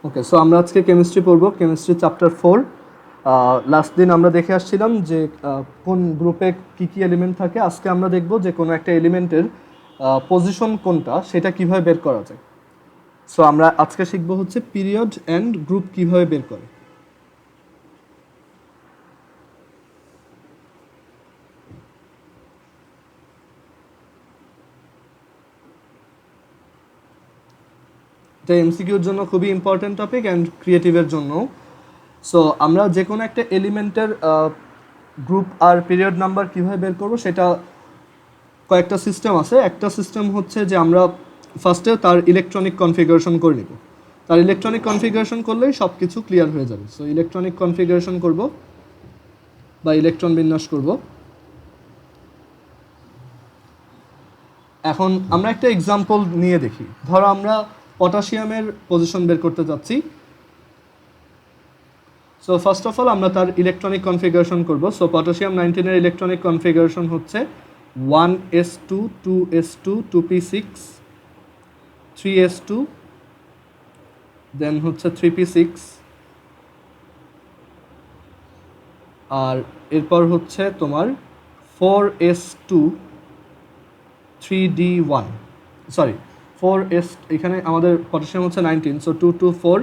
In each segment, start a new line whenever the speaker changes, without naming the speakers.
ওকে, so আমরা আজকে chemistry পড়ব, কেমিস্ট্রি চ্যাপ্টার 4। লাস্ট দিন আমরা দেখে আসছিলাম যে কোন গ্রুপে কী কী এলিমেন্ট থাকে। আজকে আমরা দেখব যে কোনো একটা এলিমেন্টের পজিশন কোনটা সেটা কিভাবে বের করা যায়। সো আমরা আজকে শিখব হচ্ছে পিরিয়ড অ্যান্ড গ্রুপ কিভাবে বের করে। এটা এমসিকিউর জন্য খুবই ইম্পর্টেন্ট টপিক অ্যান্ড ক্রিয়েটিভের জন্য। সো আমরা যে কোনো একটা এলিমেন্টের গ্রুপ আর পিরিয়ড নাম্বার কীভাবে বের করব সেটা কয়েকটা সিস্টেম আছে। একটা সিস্টেম হচ্ছে যে আমরা ফার্স্টে তার ইলেকট্রনিক কনফিগারেশন করে নিব। তার ইলেকট্রনিক কনফিগারেশন করলেই সব কিছু ক্লিয়ার হয়ে যাবে। সো ইলেকট্রনিক কনফিগারেশন করব বা ইলেকট্রন বিন্যাস করব। এখন আমরা একটা এক্সাম্পল নিয়ে দেখি। ধরো আমরা পটাশিয়ামের পজিশন বের করতে যাচ্ছি। সো ফার্স্ট অফ অল আমরা তার ইলেকট্রনিক কনফিগারেশন করব। সো পটাশিয়াম 19-এর ইলেকট্রনিক কনফিগারেশন হচ্ছে 1s2 2s2 2p6 3s2 দেন হচ্ছে 3p6 আর এরপর হচ্ছে তোমার 4s2 3d1 সরি 4s, এখানে আমাদের পটাশিয়াম হচ্ছে 19, সো 2 2 4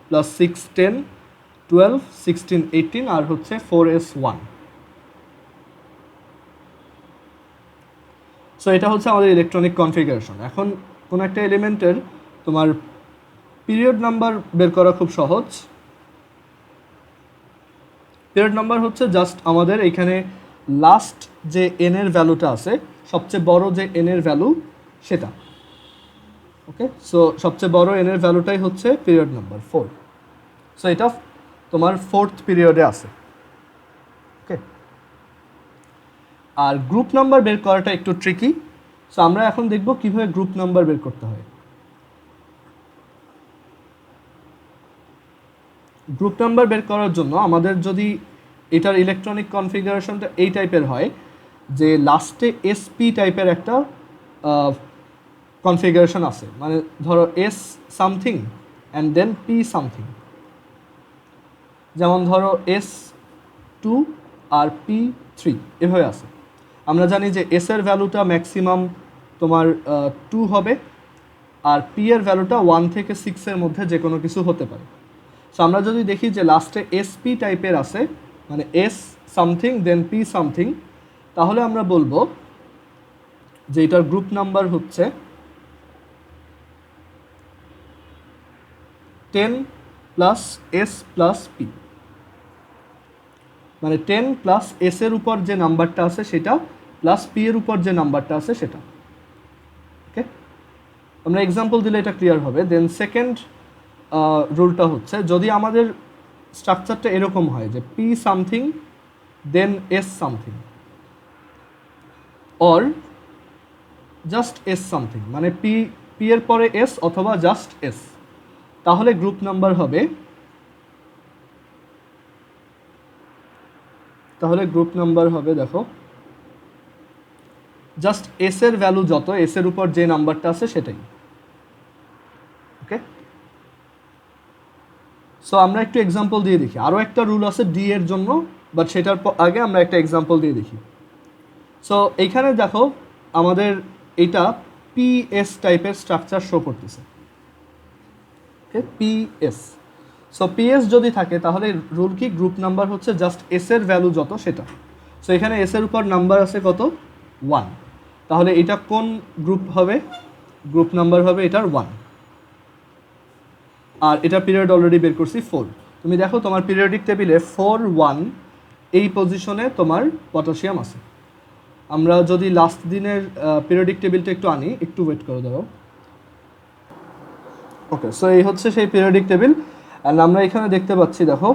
প্লাস 6 10 12 16 18 আর হচ্ছে 4s1। সো এটা হচ্ছে আমাদের ইলেকট্রনিক কনফিগারেশন। এখন কোনো একটা এলিমেন্টের তোমার পিরিয়ড নাম্বার বের করা খুব সহজ। পিরিয়ড নাম্বার হচ্ছে জাস্ট আমাদের এখানে লাস্ট যে এন এর ভ্যালুটা আছে, সবচেয়ে বড় যে এন এর ভ্যালু সেটা। ওকে, সো সবচেয়ে বড় এন এর ভ্যালুটাই হচ্ছে পিরিয়ড নাম্বার 4। সো এটা তোমার 4th পিরিয়ডে আছে। ওকে, আর গ্রুপ নাম্বার বের করাটা একটু ট্রিকি। সো আমরা এখন দেখব কিভাবে গ্রুপ নাম্বার বের করতে হয়। গ্রুপ নাম্বার বের করার জন্য আমাদের যদি এটার ইলেকট্রনিক কনফিগারেশনটা এই টাইপের হয় যে লাস্টে এসপি টাইপের একটা কনফিগারেশন আছে, মানে ধরো S something and then P something, যেমন ধরো S2 আর P3 এভাবে আছে। আমরা জানি যে এস এর ভ্যালুটা ম্যাক্সিমাম তোমার 2 হবে আর পি এর ভ্যালুটা 1 থেকে 6 এর মধ্যে যে কোনো কিছু হতে পারে। সো আমরা যদি দেখি যে লাস্টে এসপি টাইপের আছে, মানে S something then P something, তাহলে আমরা বলবো যে এটার গ্রুপ নাম্বার হচ্ছে 10 প্লাস এস প্লাস পি, মানে 10 প্লাস এস এর উপর যে নাম্বারটা আছে সেটা প্লাস পি এর উপর যে নাম্বারটা আছে সেটা। ওকে, আমরা এক্সাম্পল দিলে এটা ক্লিয়ার হবে। দেন সেকেন্ড রুলটা হচ্ছে যদি আমাদের স্ট্রাকচারটা এরকম হয় যে P something then S something or just S something, মানে পি এর পরে এস অথবা জাস্ট এস, তাহলে গ্রুপ নাম্বার হবে দেখো জাস্ট এস এর ভ্যালু যত, এস এর উপর যে নাম্বারটা আছে সেটাই। ওকে, সো আমরা একটু এক্সাম্পল দিয়ে দেখি। আরও একটা রুল আছে ডি এর জন্য, বাট সেটার আগে আমরা একটা এক্সাম্পল দিয়ে দেখি। সো এইখানে দেখো আমাদের এটা পিএস টাইপের স্ট্রাকচার শো করতেছে। ওকে, পিএস। সো পিএস যদি থাকে তাহলে রুল কি, গ্রুপ নাম্বার হচ্ছে জাস্ট এস এর ভ্যালু যত সেটা। সো এখানে এস এর উপর নাম্বার আছে কত, 1, তাহলে এটা কোন গ্রুপ হবে, গ্রুপ নাম্বার হবে এটার 1। আর এটা পিরিয়ড অলরেডি বের করছি 4। তুমি দেখো তোমার পিরিয়ডিক টেবিলে 4 1 এই পজিশনে তোমার পটাশিয়াম আছে। আমরা যদি লাস্ট দিনের পিরিয়ডিক টেবিলটা একটু আনি, একটু ওয়েট করে দাও। ওকে, সো এই হচ্ছে সেই পিরিয়ডিক টেবিল। অ্যান্ড আমরা এখানে দেখতে পাচ্ছি দেখো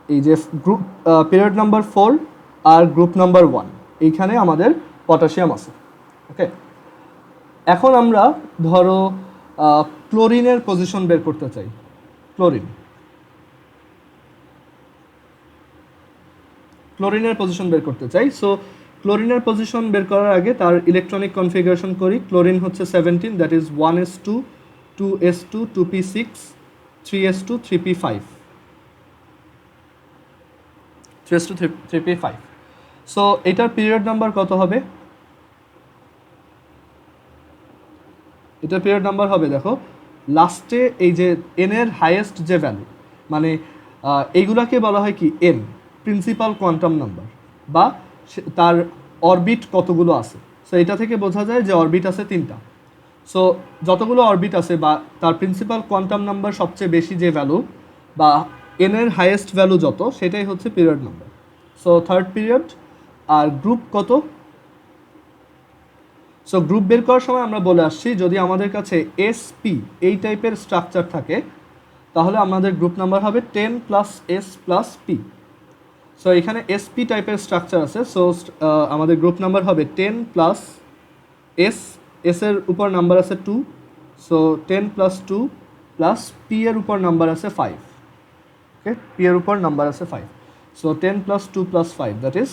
এই যে গ্রুপ পিরিয়ড নাম্বার 4 আর গ্রুপ নাম্বার 1 এইখানে আমাদের পটাশিয়াম আছে। ওকে, এখন আমরা ধরো ক্লোরিনের পজিশন বের করতে চাই। ক্লোরিনের পজিশন বের করতে চাই। সো ক্লোরিনের পজিশন বের করার আগে তার ইলেকট্রনিক কনফিগারেশন করি। ক্লোরিন হচ্ছে 17, that is 1s2 2s2 2p6 3s2 3p5, 3s2 3p5। So এটার পিরিয়ড নাম্বার কত হবে? এটার পিরিয়ড নাম্বার হবে, দেখো লাস্টে এই যে এন এর হাইয়েস্ট যে ভ্যালু, মানে এইগুলাকে বলা হয় কি এন, প্রিন্সিপাল কোয়ান্টাম নাম্বার, বা তার অরবিট কতগুলো আছে। সো এটা থেকে বোঝা যায় যে অরবিট আছে 3টা। সো যতগুলো অরবিট আছে বা তার প্রিন্সিপাল কোয়ান্টাম নাম্বার সবচেয়ে বেশি যে ভ্যালু বা এন এর হাইয়েস্ট ভ্যালু যত, সেটাই হচ্ছে period number. So third period. আর গ্রুপ কত? সো গ্রুপ বের করার সময় আমরা বলে আসছি, যদি আমাদের কাছে এসপি এই টাইপের স্ট্রাকচার থাকে তাহলে আমাদের গ্রুপ নাম্বার হবে 10 plus S plus P. So এখানে এসপি টাইপের স্ট্রাকচার আছে, সো আমাদের গ্রুপ নাম্বার হবে 10 প্লাস এস, এস এর উপর নাম্বার আছে 2, সো 10 প্লাস 2 প্লাস পি এর উপর নাম্বার আছে 5। ওকে, পি এর উপর নাম্বার আছে 5, so 10 plus 2 plus 5 that is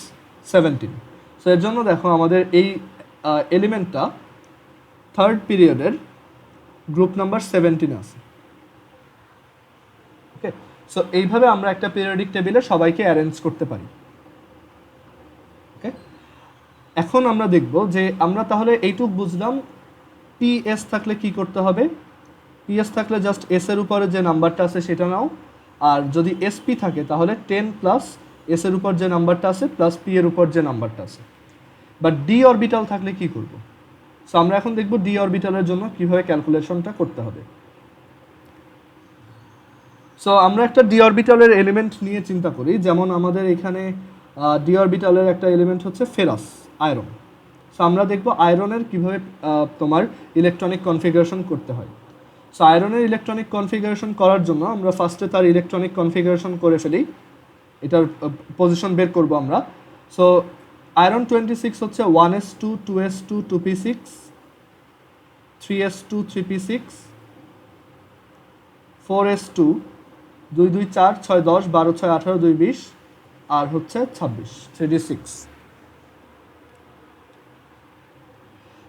17। So এর জন্য দেখো আমাদের এই এলিমেন্টটা থার্ড পিরিয়ডের গ্রুপ নাম্বার 17 আছে। ওকে, সো এইভাবে আমরা একটা পিরিয়ডিক টেবিলে সবাইকে অ্যারেঞ্জ করতে পারি। ওকে, এখন আমরা দেখব যে আমরা তাহলে এইটুক বুঝলাম পিএস থাকলে কি করতে হবে। পিএস থাকলে জাস্ট এস এর উপরে যে নাম্বারটা আছে সেটা নাও, আর যদি এসপি থাকে তাহলে 10 প্লাস এস এর উপর যে নাম্বারটা আছে প্লাস পি এর উপর যে নাম্বারটা আছে। বাট ডি অরবিটাল থাকলে কি করব? সো আমরা এখন দেখব ডি অরবিটালের জন্য কিভাবে ক্যালকুলেশনটা করতে হবে। সো আমরা একটা ডি অরবিটালের এলিমেন্ট নিয়ে চিন্তা করি, যেমন আমাদের এখানে ডি অরবিটালের একটা এলিমেন্ট হচ্ছে ফেরাস, আয়রন। সো আমরা দেখব আয়রনের কিভাবে তোমার ইলেকট্রনিক কনফিগারেশন করতে হয়। সো আয়রনের ইলেকট্রনিক কনফিগারেশন করার জন্য আমরা ফার্স্টে তার ইলেকট্রনিক কনফিগারেশন করে ফেলি, এটার পজিশন বের করব আমরা। সো আয়রন 26 হচ্ছে 1s2 2s2 2p6, 3s2 3p6, 4s2 2 2 4 6 10 12 6 18 2 20, আর হচ্ছে 26 3d6।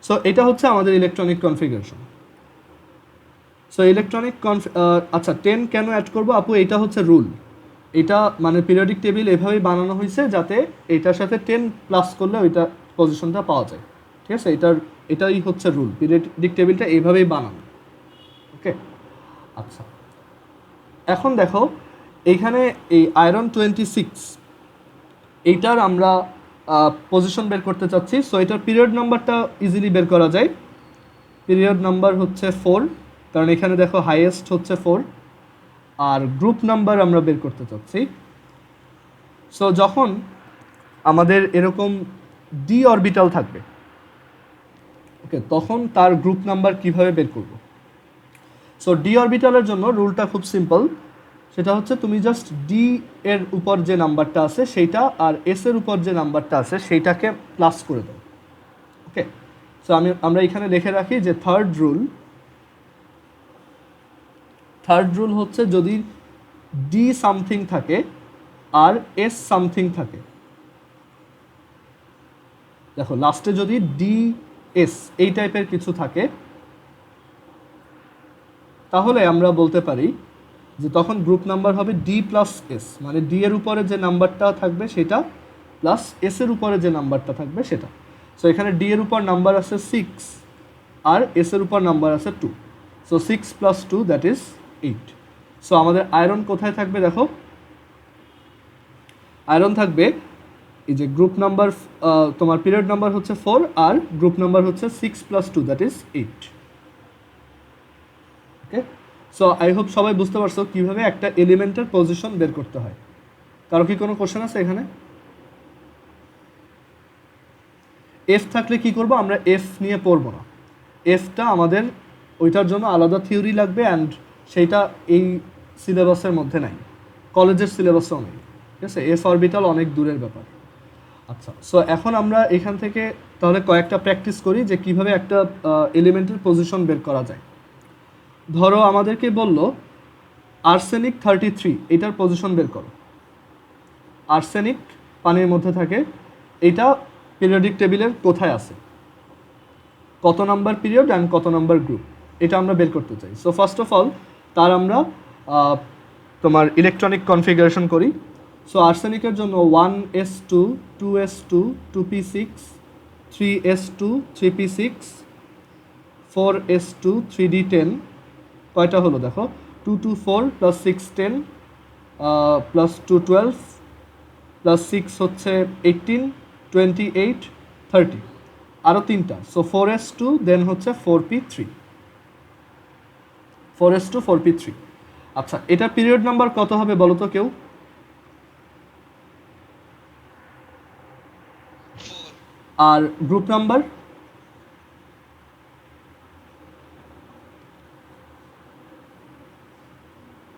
সো এটা হচ্ছে আমাদের ইলেকট্রনিক কনফিগারেশন। সো ইলেকট্রনিক আচ্ছা 10 কেন অ্যাড করব আপু? এটা হচ্ছে রুল, এটা মানে পিরিয়ডিক টেবিল এভাবেই বানানো হয়েছে যাতে এটার সাথে 10 প্লাস করলে ওইটা পজিশনটা পাওয়া যায়। ঠিক আছে, এটাই হচ্ছে রুল, পিরিয়ডিক টেবিলটা এইভাবেই বানানো। ওকে, আচ্ছা এখন দেখো এইখানে এই আয়রন 26 এইটার আমরা পজিশন বের করতে চাচ্ছি। সো এটার পিরিয়ড নাম্বারটা ইজিলি বের করা যায়। পিরিয়ড নাম্বার হচ্ছে 4, কারণ এখানে দেখো হাইয়েস্ট হচ্ছে 4। আর গ্রুপ নাম্বার আমরা বের করতে চাচ্ছি। সো যখন আমাদের এরকম ডি অরবিটাল থাকবে, ওকে, তখন তার গ্রুপ নাম্বার কিভাবে বের করব? সো ডি অরবিটালের জন্য রুলটা খুব সিম্পল, সেটা হচ্ছে তুমি জাস্ট ডি এর উপর যে নাম্বারটা আছে সেইটা আর এস এর উপর যে নাম্বারটা আছে সেইটাকে প্লাস করে দাও। ওকে, সো আমরা এখানে লিখে রাখি যে থার্ড রুল হচ্ছে যদি ডি সামথিং থাকে আর এস সামথিং থাকে, দেখো লাস্টে যদি ডি এস এই টাইপের কিছু থাকে তাহলে আমরা বলতে পারি যে তখন গ্রুপ নাম্বার হবে ডি প্লাস এস, মানে ডি এর উপরে যে নাম্বারটা থাকবে সেটা প্লাস এস এর উপরে যে নাম্বারটা থাকবে সেটা। সো এখানে ডি এর উপর নাম্বার আছে 6 আর এস এর উপর নাম্বার আছে 2, so 6 plus 2 that is 8। So আমাদের আয়রন কোথায় থাকবে? দেখো আয়রন থাকবে এই যে গ্রুপ নাম্বার, তোমার পিরিয়ড নাম্বার হচ্ছে 4 আর গ্রুপ নাম্বার হচ্ছে 6 plus 2 that is 8। Okay, so I hope সবাই বুঝতে পারছো কীভাবে একটা এলিমেন্টের পজিশন বের করতে হয়। কারো কি কোনো কোশ্চেন আছে এখানে? এফ থাকলে কি করব? আমরা এফ নিয়ে পড়বো না, এফটা আমাদের ওইটার জন্য আলাদা থিওরি লাগবে, অ্যান্ড সেইটা এই সিলেবাসের মধ্যে নাই, কলেজের সিলেবাসেও নেই। ঠিক আছে, এফ অরবিটাল অনেক দূরের ব্যাপার। আচ্ছা, সো এখন আমরা এখান থেকে তাহলে কয়েকটা প্র্যাকটিস করি যে কিভাবে একটা এলিমেন্টের পজিশন বের করা যায়। ধরো আমাদেরকে বলল আর্সেনিক 33, এটার পজিশন বের করো। আর্সেনিক পানির মধ্যে থাকে, এটা পিরিয়ডিক টেবিলের কোথায় আছে, কত নাম্বার পিরিয়ড অ্যান্ড কত নাম্বার গ্রুপ, এটা আমরা বের করতে চাই। সো ফার্স্ট অফ অল তার আমরা তোমার ইলেকট্রনিক কনফিগারেশন করি। সো আর্সেনিকের জন্য 1s2 2s2 2p6 3s2 3p6 4s2 3d10 কয়টা হলো দেখো, 224 প্লাস 610 প্লাস 212 প্লাস 6 হচ্ছে 18 28 30, আরও তিনটা। সো 4s2 দেন হচ্ছে 4p3 4s2 4p3। আচ্ছা, এটা পিরিয়ড নাম্বার কত হবে বলো তো কেউ? আর গ্রুপ নাম্বার?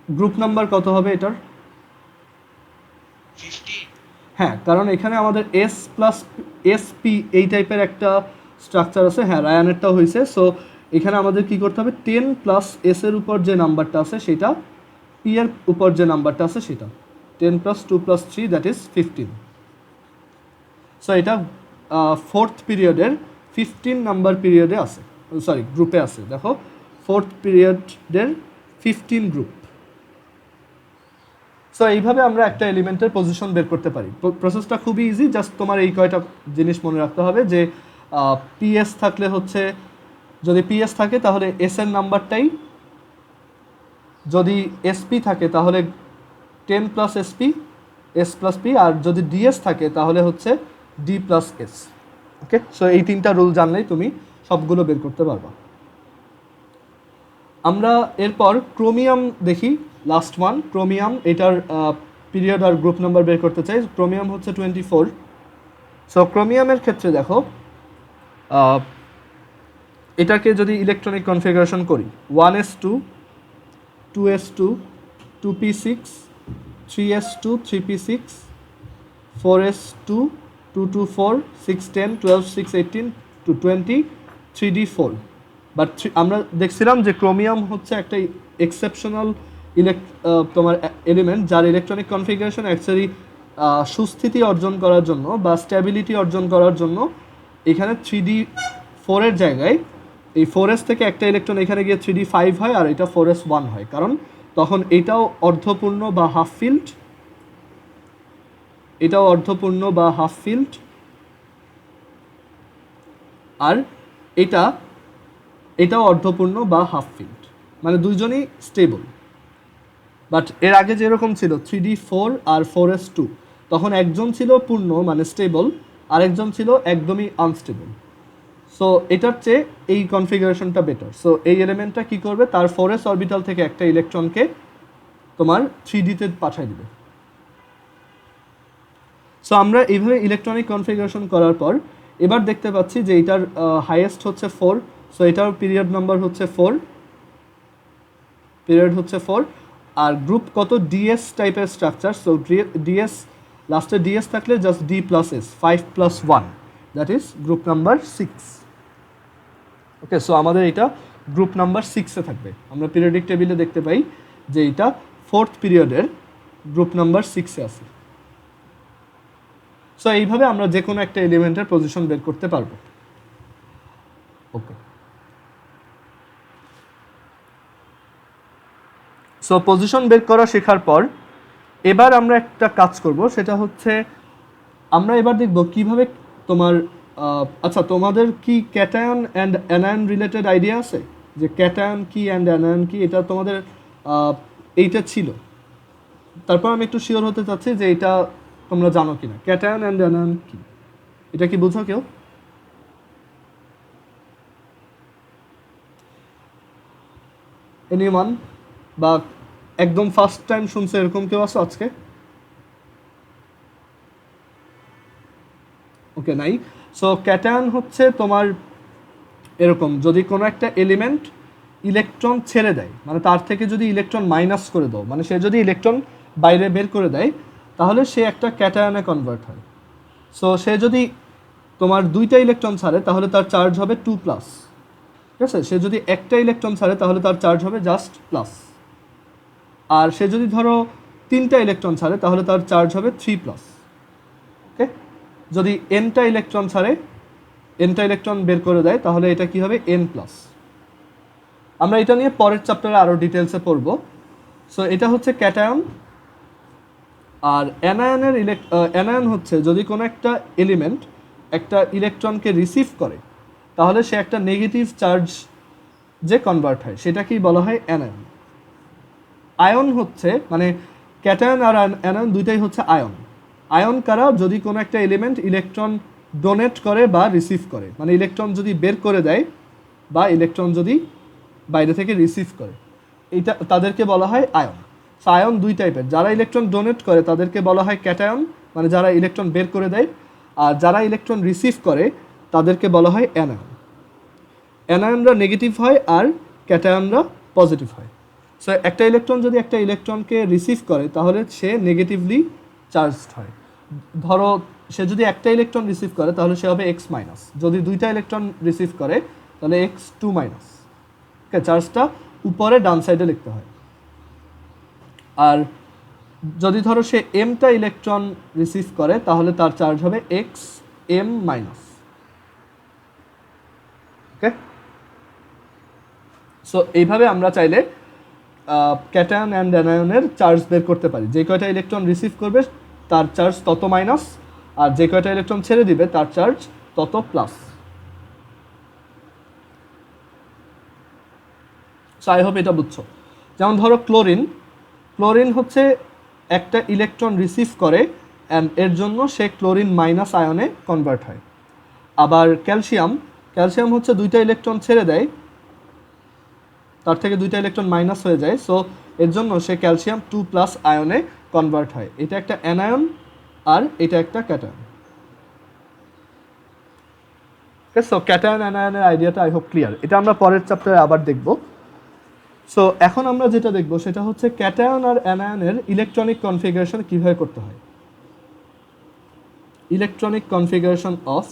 গ্রুপ নাম্বার কত হবে এটার?
50।
হ্যাঁ, কারণ এখানে আমাদের এস প্লাস এসপি এই টাইপের একটা স্ট্রাকচার আছে। হ্যাঁ, রায়ানেরটাও হয়েছে। সো এখানে আমাদের কি করতে হবে, 10 প্লাস এস এর উপর যে নাম্বারটা আছে সেটা, পি এর উপর যে নাম্বারটা আছে সেটা, 10 plus 2 plus 3 that is 15। So এটা ফোর্থ পিরিয়ডের 15 নাম্বার পিরিয়ডে আছে, সরি গ্রুপে আছে। দেখো, ফোর্থ পিরিয়ডের 15 গ্রুপ। সো এইভাবে আমরা একটা এলিমেন্টের পজিশন বের করতে পারি। প্রসেসটা খুবই ইজি, জাস্ট তোমার এই কয়টা জিনিস মনে রাখতে হবে যে পিএস থাকলে হচ্ছে, যদি পিএস থাকে তাহলে এস এর নাম্বারটাই, যদি এসপি থাকে তাহলে 10 plus SP S plus P, আর যদি ডিএস থাকে তাহলে হচ্ছে D plus S. Okay, so এই তিনটা রুল জানলেই তুমি সবগুলো বের করতে পারবা। আমরা এরপর ক্রোমিয়াম দেখি, লাস্ট ওয়ান ক্রোমিয়াম। এটার পিরিয়ড আর গ্রুপ নাম্বার বের করতে চাই। ক্রোমিয়াম হচ্ছে 24। সো ক্রোমিয়ামের ক্ষেত্রে দেখো, এটাকে যদি ইলেকট্রনিক কনফিগারেশন করি, 1s2 2s2 2p6 3s2 3p6 4s2 224 610 12 6 18 20 3d4। But আমরা দেখছিলাম যে ক্রোমিয়াম হচ্ছে একটা এক্সেপশনাল তোমার এলিমেন্ট, যার ইলেকট্রনিক কনফিগারেশন অ্যাকচুয়ালি সুস্থিতি অর্জন করার জন্য বা স্ট্যাবিলিটি অর্জন করার জন্য এখানে 3d4 এর জায়গায় এই 4s থেকে একটা ইলেকট্রন এখানে গিয়ে 3d5 হয়, আর এটা 4s1 হয়, কারণ তখন এটাও অর্ধপূর্ণ বা হাফ ফিল্ড, এটাও অর্ধপূর্ণ বা হাফ ফিল্ড, আর এটাও অর্ধপূর্ণ বা হাফ ফিল্ড, মানে দুইজনই স্টেবল। বাট এর আগে যেরকম ছিল 3d4 আর 4s2, তখন একজন ছিল পূর্ণ মানে স্টেবল, আরেকজন ছিল একদমই আনস্টেবল। সো এটার চেয়ে এই কনফিগারেশনটা বেটার। সো এই এলিমেন্টটা কি করবে, তার 4s অরবিটাল থেকে একটা ইলেকট্রনকে তোমার 3d-তে পাঠিয়ে দিবে। সো আমরা এইভাবে ইলেকট্রনিক কনফিগারেশন করার পর এবার দেখতে পাচ্ছি যে এটার হাইয়েস্ট হচ্ছে 4। সো এটার পিরিয়ড নাম্বার হচ্ছে 4, পিরিয়ড হচ্ছে 4। আর গ্রুপ কত, ডিএস টাইপের স্ট্রাকচার। সো ডিএস, লাস্টে ডিএস থাকলে just D plus S, 5 plus 1, that is group number 6। Okay, so আমাদের এটা গ্রুপ নাম্বার 6-এ থাকবে। আমরা পিরিয়ডিক টেবিলে দেখতে পাই যে এটা ফোর্থ পিরিয়ডের গ্রুপ নাম্বার 6-এ আছে। সো এইভাবে আমরা যে কোনো একটা এলিমেন্টের পজিশন বের করতে পারবো। ওকে, সো পজিশন বের করা শেখার পর এবার আমরা একটা কাজ করব, সেটা হচ্ছে আমরা এবার দেখব কিভাবে তোমার আচ্ছা, তোমাদের কি cation and anion related idea আছে যে ক্যাটায়ন কি অ্যান্ড অ্যানায়ন কি? এটা তোমাদের এইটা ছিল। তারপর আমি একটু শিওর হতে চাচ্ছি যে এটা তোমরা জানো কিনা, ক্যাটায়ন অ্যান্ড অ্যানায়ন কি, এটা কি বুঝো কেউ? এনিওয়ান? বা একদম ফার্স্ট টাইম শুনছে এরকম কেউ আছো আজকে? ওকে, নাই। সো ক্যাটায়ন হচ্ছে তোমার এরকম, যদি কোনো একটা এলিমেন্ট ইলেকট্রন ছেড়ে দেয়, মানে তার থেকে যদি ইলেকট্রন মাইনাস করে দাও, মানে সে যদি ইলেকট্রন বাইরে বের করে দেয়, তাহলে সে একটা ক্যাটায়নে কনভার্ট হয়। সো সে যদি তোমার 2টা ইলেকট্রন ছাড়ে তাহলে তার চার্জ হবে 2+, ঠিক আছে? সে যদি একটা ইলেকট্রন ছাড়ে তাহলে তার চার্জ হবে জাস্ট প্লাস। আর সে যদি ধরো 3টা ইলেকট্রন ছাড়ে তাহলে তার চার্জ হবে 3+। ওকে, যদি nটা ইলেকট্রন ছাড়ে, nটা ইলেকট্রন বের করে দেয়, তাহলে এটা কি হবে n+। আমরা এটা নিয়ে পরের চ্যাপ্টারে আরও ডিটেলসে পড়ব। সো এটা হচ্ছে ক্যাটায়ন। আর অ্যানায়ন হচ্ছে যদি কোনো একটা এলিমেন্ট একটা ইলেকট্রনকে রিসিভ করে তাহলে সে একটা নেগেটিভ চার্জ যে কনভার্ট হয় সেটাকেই বলা হয় অ্যানায়ন। আয়ন হচ্ছে মানে ক্যাটায়ন আর অ্যানায়ন দুইটাই হচ্ছে আয়ন। আয়ন কারা? যদি কোনো একটা এলিমেন্ট ইলেকট্রন ডোনেট করে বা রিসিভ করে, মানে ইলেকট্রন যদি বের করে দেয় বা ইলেকট্রন যদি বাইরে থেকে রিসিভ করে, এটা তাদেরকে বলা হয় আয়ন। সো আয়ন দুই টাইপের, যারা ইলেকট্রন ডোনেট করে তাদেরকে বলা হয় ক্যাটায়ন, মানে যারা ইলেকট্রন বের করে দেয়, আর যারা ইলেকট্রন রিসিভ করে তাদেরকে বলা হয় অ্যানায়ন। অ্যানায়নরা নেগেটিভ হয় আর ক্যাটায়নরা পজিটিভ হয়। সো একটা ইলেকট্রন যদি একটা ইলেকট্রনকে রিসিভ করে তাহলে সে নেগেটিভলি চার্জড হয়। ধরো সে যদি একটা ইলেকট্রন রিসিভ করে তাহলে সে হবে এক্স মাইনাস, যদি দুইটা ইলেকট্রন রিসিভ করে তাহলে এক্স টু মাইনাস। ওকে, চার্জটা উপরে ডান সাইডে লিখতে হয়। আর যদি ধরো সে এমটা ইলেকট্রন রিসিভ করে তাহলে তার চার্জ হবে এক্স এম মাইনাস। ওকে, সো এইভাবে আমরা চাইলে ক্যাটায়ন অ্যান্ড অ্যানায়নের চার্জ বের করতে পারি। যে কয়টা ইলেকট্রন রিসিভ করবে তার চার্জ তত মাইনাস, আর যে কয়টা ইলেকট্রন ছেড়ে দিবে তার চার্জ তত প্লাস। সো আই হোপ এটা বুঝছো। যেমন ধরো ক্লোরিন হচ্ছে একটা ইলেকট্রন রিসিভ করে অ্যান্ড এর জন্য সে ক্লোরিন মাইনাস আয়নে কনভার্ট হয়। আবার ক্যালসিয়াম হচ্ছে দুইটা ইলেকট্রন ছেড়ে দেয়, তার থেকে দুইটা ইলেকট্রন মাইনাস হয়ে যায়, সো এর জন্য সে ক্যালসিয়াম 2+ আয়নে কনভার্ট হয়। এটা একটা অ্যানায়ন আর এটা একটা ক্যাটায়ন। সো ক্যাটায়ন অ্যানায়নের আইডিয়াটা আই হোপ ক্লিয়ার। এটা আমরা পরের চ্যাপ্টারে আবার দেখব। সো এখন আমরা যেটা দেখব সেটা হচ্ছে ক্যাটায়ন আর অ্যানায়নের ইলেকট্রনিক কনফিগারেশন কিভাবে করতে হয়। ইলেকট্রনিক কনফিগারেশন অফ,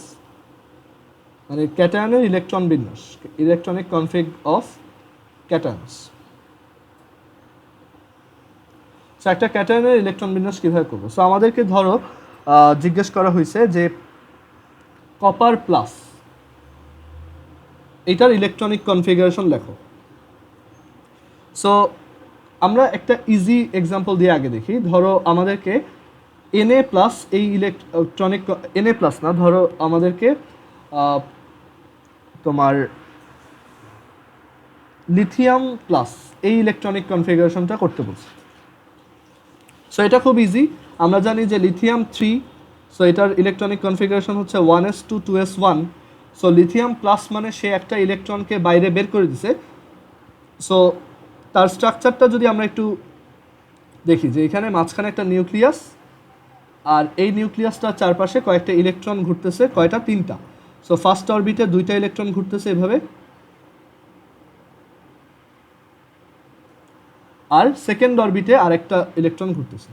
মানে ক্যাটায়নের ইলেকট্রন বিন্যাস, ইলেকট্রনিক কনফিগ অফ ক্যাটায়নস। সো একটা ক্যাটায়নের ইলেকট্রন বিন্যাস কীভাবে করবো? সো আমাদেরকে ধরো জিজ্ঞেস করা হয়েছে যে কপার প্লাস, এটার ইলেকট্রনিক কনফিগারেশন লেখো। সো আমরা একটা ইজি এক্সাম্পল দিয়ে আগে দেখি। ধরো আমাদেরকে Na প্লাস এই ইলেকট্রনিক, Na প্লাস না, ধরো আমাদেরকে তোমার লিথিয়াম প্লাস এই ইলেকট্রনিক কনফিগারেশনটা করতে বলছি। সো এটা খুব ইজি, আমরা জানি যে লিথিয়াম 3, সো এটার ইলেকট্রনিক কনফিগারেশন হচ্ছে 1s2 2s1। So lithium plus মানে সে একটা ইলেকট্রনকে বাইরে বের করে দিছে। সো তার স্ট্রাকচারটা যদি আমরা একটু দেখি, যে এখানে মাঝখানে একটা নিউক্লিয়াস, আর এই নিউক্লিয়াসটার চারপাশে কয়েকটা ইলেকট্রন ঘুরতেছে, কয়টা? 3টা। সো ফার্স্ট অরবিটে 2টা ইলেকট্রন ঘুরতেছে এভাবে, আর সেকেন্ড অরবিটে আরেকটা ইলেকট্রন ঘুরতেছে।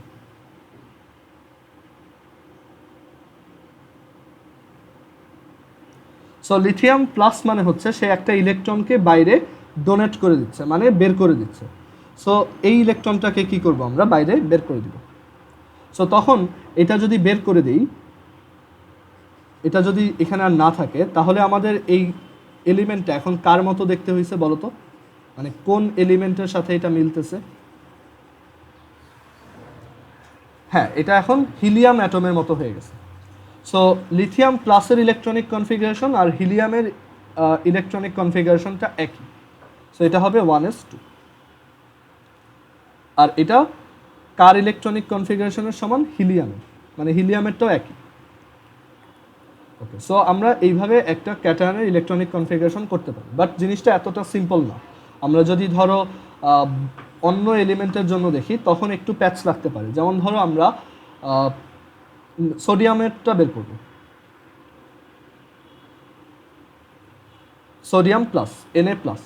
সো লিথিয়াম প্লাস মানে হচ্ছে সে একটা ইলেকট্রনকে বাইরে ডোনেট করে দিচ্ছে, মানে বের করে দিচ্ছে। সো এই ইলেকট্রনটাকে কি করব আমরা? বাইরে বের করে দিব। সো তখন এটা যদি বের করে দিই, এটা যদি এখানে আর না থাকে, তাহলে আমাদের এই এলিমেন্টটা এখন কার মতো দেখতে হয়েছে বলো তো? মানে কোন এলিমেন্টের সাথে এটা মিলতেছে? হ্যাঁ, এটা এখন হিলিয়াম অ্যাটমের মতো হয়ে গেছে। সো লিথিয়াম প্লাসের ইলেকট্রনিক কনফিগারেশন আর হিলিয়ামের ইলেকট্রনিক কনফিগারেশনটা একই। সো এটা হবে 1s2, আর এটা কার ইলেকট্রনিক কনফিগারেশনের সমান? হিলিয়ামের, মানে হিলিয়ামেরটাও একই। ওকে, সো আমরা এইভাবে একটা ক্যাটায়নের ইলেকট্রনিক কনফিগারেশন করতে পারি, বাট জিনিসটা এতটা সিম্পল না। আমরা যদি ধরো অন্য এলিমেন্টের জন্য দেখি তখন একটু প্যাচ লাগতে পারে। যেমন ধরো আমরা সোডিয়ামেরটা বের করব, sodium plus Na plus,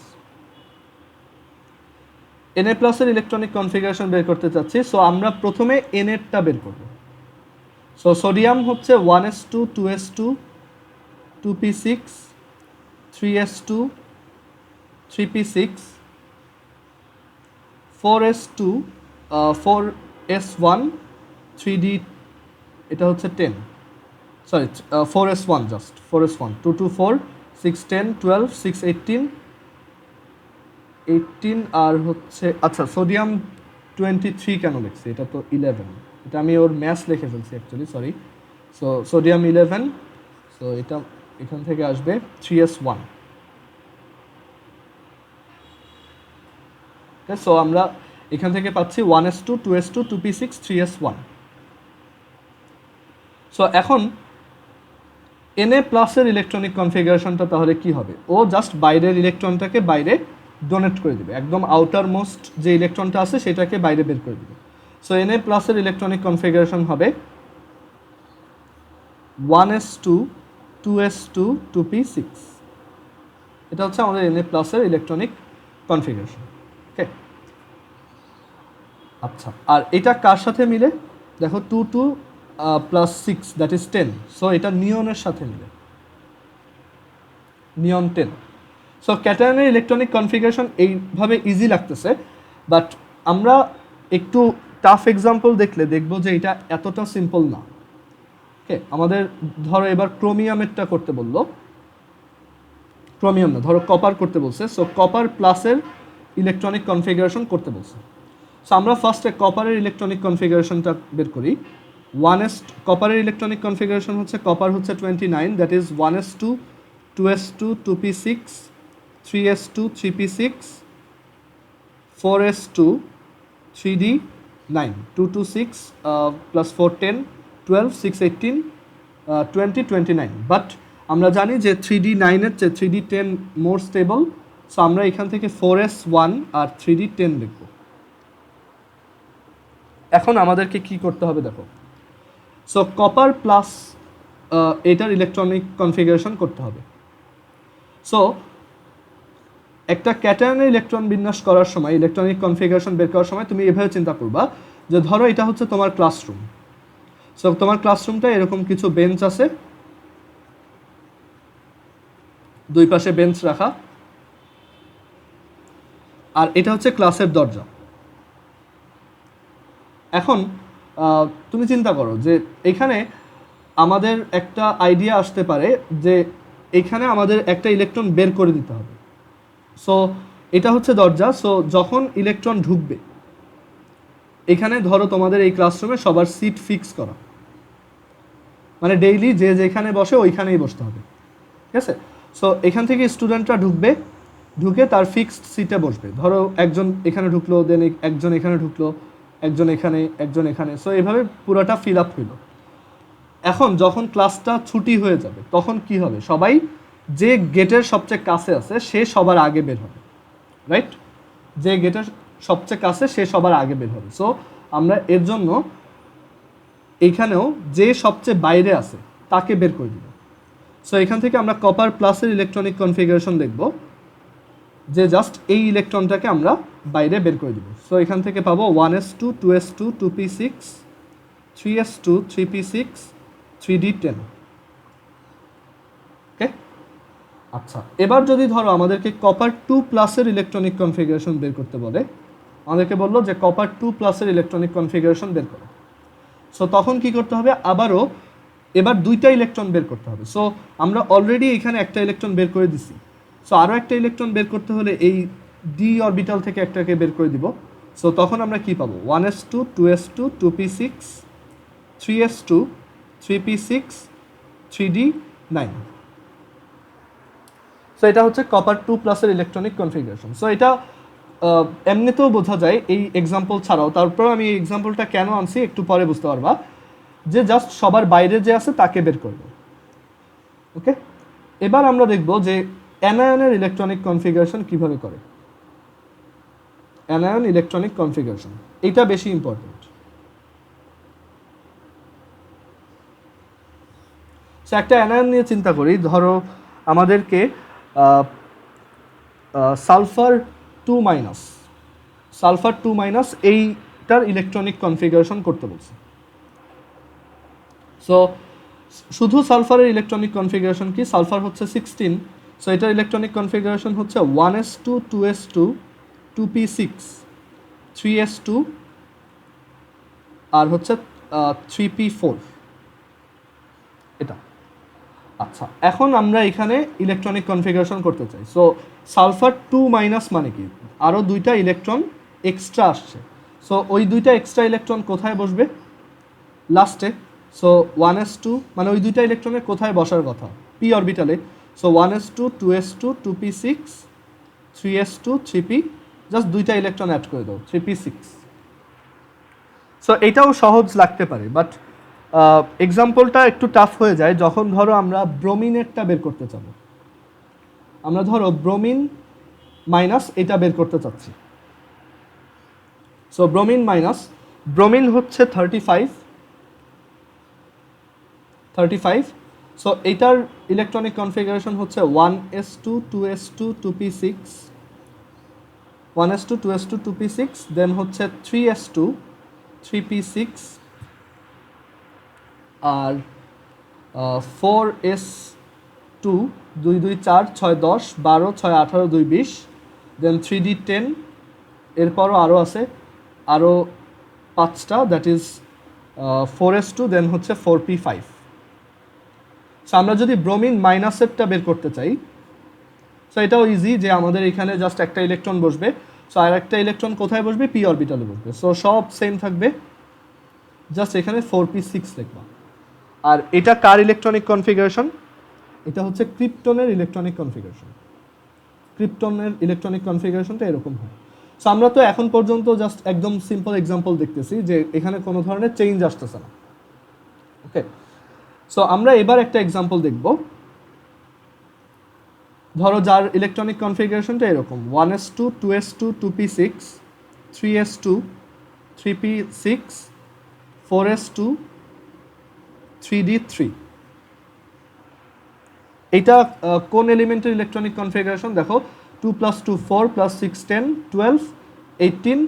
Na প্লাসের ইলেকট্রনিক কনফিগারেশন বের করতে চাচ্ছি। সো আমরা প্রথমে Na-টা বের করব। সো সোডিয়াম হচ্ছে 1s2 2s2 2p6 3s2 3p6 4s2 4s1 3d, এটা হচ্ছে 10, সরি 4s1, জাস্ট 4s1 2 2 4 6 10 12 6 18 18, আর হচ্ছে আচ্ছা সোডিয়াম 23 কেন লিখছি, এটা তো 11, এটা আমি ওর ম্যাথস লিখে ফেলছি actually, sorry. So sodium 11, so এটা এখান থেকে আসবে 3s1। সো আমরা এখান থেকে পাচ্ছি 1s2 2s2 2p6 3s1। So এখন Na প্লাসের ইলেকট্রনিক কনফিগারেশনটা তাহলে কি হবে, ও জাস্ট বাইরের ইলেকট্রনটাকে বাইরে ডোনেট করে দিবে, একদম আউটার মোস্ট যে ইলেকট্রনটা আছে সেটাকে বাইরে বের করে দিবে। সো Na প্লাসের ইলেকট্রনিক কনফিগারেশন হবে 1s2 2s2 2p6। এটা হচ্ছে আমাদের Na প্লাসের ইলেকট্রনিক কনফিগারেশন। ওকে, আচ্ছা, আর এটা কার সাথে মিলে দেখো, 2 2 প্লাস 6 দ্যাট ইজ 10। সো এটা নিয়নের সাথে মিলে, নিয়ন 10। সো ক্যাটায়নের ইলেকট্রনিক কনফিগারেশন এইভাবে ইজি লাগতেছে, বাট আমরা একটু টাফ এক্সাম্পল দেখলে দেখবো যে এটা এতটা সিম্পল না। ওকে, আমাদের ধরো এবার ক্রোমিয়ামেরটা করতে বললো, ক্রোমিয়াম না, ধরো কপার করতে বলছে। সো কপার প্লাসের ইলেকট্রনিক কনফিগারেশন করতে বলছে। সো আমরা ফার্স্টে কপারের ইলেকট্রনিক কনফিগারেশনটা বের করি। কপারের ইলেকট্রনিক কনফিগারেশন হচ্ছে, কপার হচ্ছে 29, that is 1s2 2s2 2p6 3s2 3p6 4s2 3d9 2 2 6 plus 4 10 12 6 18 20 29। But আমরা জানি যে 3d9 এর চেয়ে 3d10 মোর স্টেবল। সো আমরা এখান থেকে 4s1 আর 3d10 লিখব। এখন আমাদেরকে কি করতে হবে দেখো, সো কপার প্লাস এটার ইলেকট্রনিক কনফিগারেশন করতে হবে। সো একটা ক্যাটায়নের ইলেকট্রন বিন্যাস করার সময়, ইলেকট্রনিক কনফিগারেশন বের করার সময় তুমি এভাবে চিন্তা করবা যে ধরো এটা হচ্ছে তোমার ক্লাসরুম। সো তোমার ক্লাসরুমটা এরকম কিছু বেঞ্চ আছে, দুই পাশে বেঞ্চ রাখা, আর এটা হচ্ছে ক্লাসের দরজা। এখন তুমি চিন্তা করো যে এখানে আমাদের একটা আইডিয়া আসতে পারে যে এখানে আমাদের একটা ইলেকট্রন বের করে দিতে হবে। সো এটা হচ্ছে দরজা। সো যখন ইলেকট্রন ঢুকবে এখানে, ধরো তোমাদের এই ক্লাসরুমে সবার সিট ফিক্স করা, মানে ডেইলি যে যেখানে বসে ওইখানেই বসতে হবে, ঠিক আছে? সো এখান থেকে স্টুডেন্টরা ঢুকবে, ঢুকে তার ফিক্সড সিটে বসবে। ধরো একজন এখানে ঢুকলো, দেন একজন এখানে ঢুকলো, একজন এখানে, একজন এখানে। সো এভাবে পুরোটা ফিল আপ হইল। এখন যখন ক্লাসটা ছুটি হয়ে যাবে তখন কি হবে, সবাই যে গেটের সবচেয়ে কাছে আছে সে সবার আগে বের হবে, রাইট? যে গেটের সবচেয়ে কাছে সে সবার আগে বের হবে। সো আমরা এর জন্য এইখানেও যে সবচেয়ে বাইরে আছে তাকে বের করে দিব। সো এখান থেকে আমরা কপার প্লাসের ইলেকট্রনিক কনফিগারেশন দেখব, যে জাস্ট এই ইলেকট্রনটাকে আমরা বাইরে বের করে দিব। সো এখান থেকে পাবো 1s2 2s2 2p6 3s2 3p6 3d10। ওকে, আচ্ছা, এবার যদি ধরো আমাদেরকে কপার 2 প্লাসের ইলেকট্রনিক কনফিগারেশন বের করতে বলে, আমাদেরকে বললো যে কপার 2 প্লাসের ইলেকট্রনিক কনফিগারেশন বের করো। সো তখন কি করতে হবে, আবারও এবার দুইটা ইলেকট্রন বের করতে হবে। সো আমরা অলরেডি এখানে একটা ইলেকট্রন বের করে দিছি। সো আরও একটা ইলেকট্রন বের করতে হলে এই ডি অরবিটাল থেকে একটাকে বের করে দিব। সো তখন আমরা কি পাবো, 1s2 2s2 2p6 3s2 3p6 3d9। So এটা হচ্ছে কপার 2 প্লাসের ইলেকট্রনিক কনফিগারেশন। সো এটা এমনিতেও বোঝা যায় এই এক্সাম্পল ছাড়াও। তারপর আমি এই এক্সাম্পলটা কেন আনছি একটু পরে বুঝতে পারবা, যে জাস্ট সবার বাইরে যে আছে তাকে বের করব। ওকে, এবার আমরা দেখব যে অ্যানায়নের ইলেকট্রনিক কনফিগারেশন কিভাবে করে। অ্যানায়ন ইলেকট্রনিক কনফিগারেশন, এটা বেশি ইম্পর্টেন্ট। সো একটা অ্যানায়ন নিয়ে চিন্তা করি, ধরো আমাদেরকে সালফার 2 মাইনাস, সালফার 2 মাইনাস এইটার ইলেকট্রনিক কনফিগারেশন করতে বলছে। সো শুধু সালফারের ইলেকট্রনিক কনফিগারেশন কি, সালফার হচ্ছে 16। সো এটার electronic configuration hচ্ছে 1s2 2s2 2p6 3s2 আর হচ্ছে 3p4 এটা। আচ্ছা, এখন আমরা এখানে ইলেকট্রনিক কনফিগারেশন করতে চাই। সো সালফার 2 মাইনাস মানে কি, আরও দুইটা ইলেকট্রন এক্সট্রা আসছে। সো ওই দুইটা এক্সট্রা ইলেকট্রন কোথায় বসবে লাস্টে। সো 1s2 মানে ওই দুইটা ইলেকট্রনের কোথায় বসার কথা পি অরবিটালে। সো 1s2 2s2 2p6 3s2 3p, just দুইটা ইলেকট্রন অ্যাড করে দাও 3p6। সো এটাও সহজ লাগতে পারে, বাট এক্সাম্পলটা একটু টাফ হয়ে যায় যখন ধরো আমরা ব্রোমিনেরটা বের করতে চাবো। আমরা ধরো ব্রোমিন মাইনাস এটা বের করতে চাচ্ছি। সো ব্রোমিন মাইনাস, ব্রোমিন হচ্ছে 35। সো এটার ইলেকট্রনিক কনফিগারেশন হচ্ছে 1s2 2s2 2p6, 1s2 2s2 2p6, দেন হচ্ছে 3s2 3p6 আর 4s2 2 2 4 6 10 12 6 18 2 20, দেন 3d10, এরপরও আরও আছে আরও 5টা, দ্যাট ইজ 4s2, দেন হচ্ছে 4p5। সো আমরা যদি ব্রোমিন মাইনাসেরটা বের করতে চাই, সো এটাও ইজি যে আমাদের এখানে জাস্ট একটা ইলেকট্রন বসবে। সো আর একটা ইলেকট্রন কোথায় বসবে পি অরবিটালে বসবে। সো সব সেম থাকবে, জাস্ট এখানে 4p6 লিখবা। আর এটা কার ইলেকট্রনিক কনফিগারেশন? এটা হচ্ছে ক্রিপ্টনের ইলেকট্রনিক কনফিগারেশন। ক্রিপ্টনের ইলেকট্রনিক কনফিগারেশনটা এরকম হয়। সো আমরা তো এখন পর্যন্ত জাস্ট একদম সিম্পল এক্সাম্পল দেখতেছি যে এখানে কোনো ধরনের চেঞ্জ আসতেছে না। ওকে, সো আমরা এবার একটা এক্সাম্পল দেখব। ধরো যার ইলেকট্রনিক কনফিগারেশনটা এরকম 1s2 2s2 2p6 3s2 3p6 4s2 3d3। এটা কোন এলিমেন্টের ইলেকট্রনিক কনফিগারেশন দেখো, 2 + 2 4 + 6 10 12 18,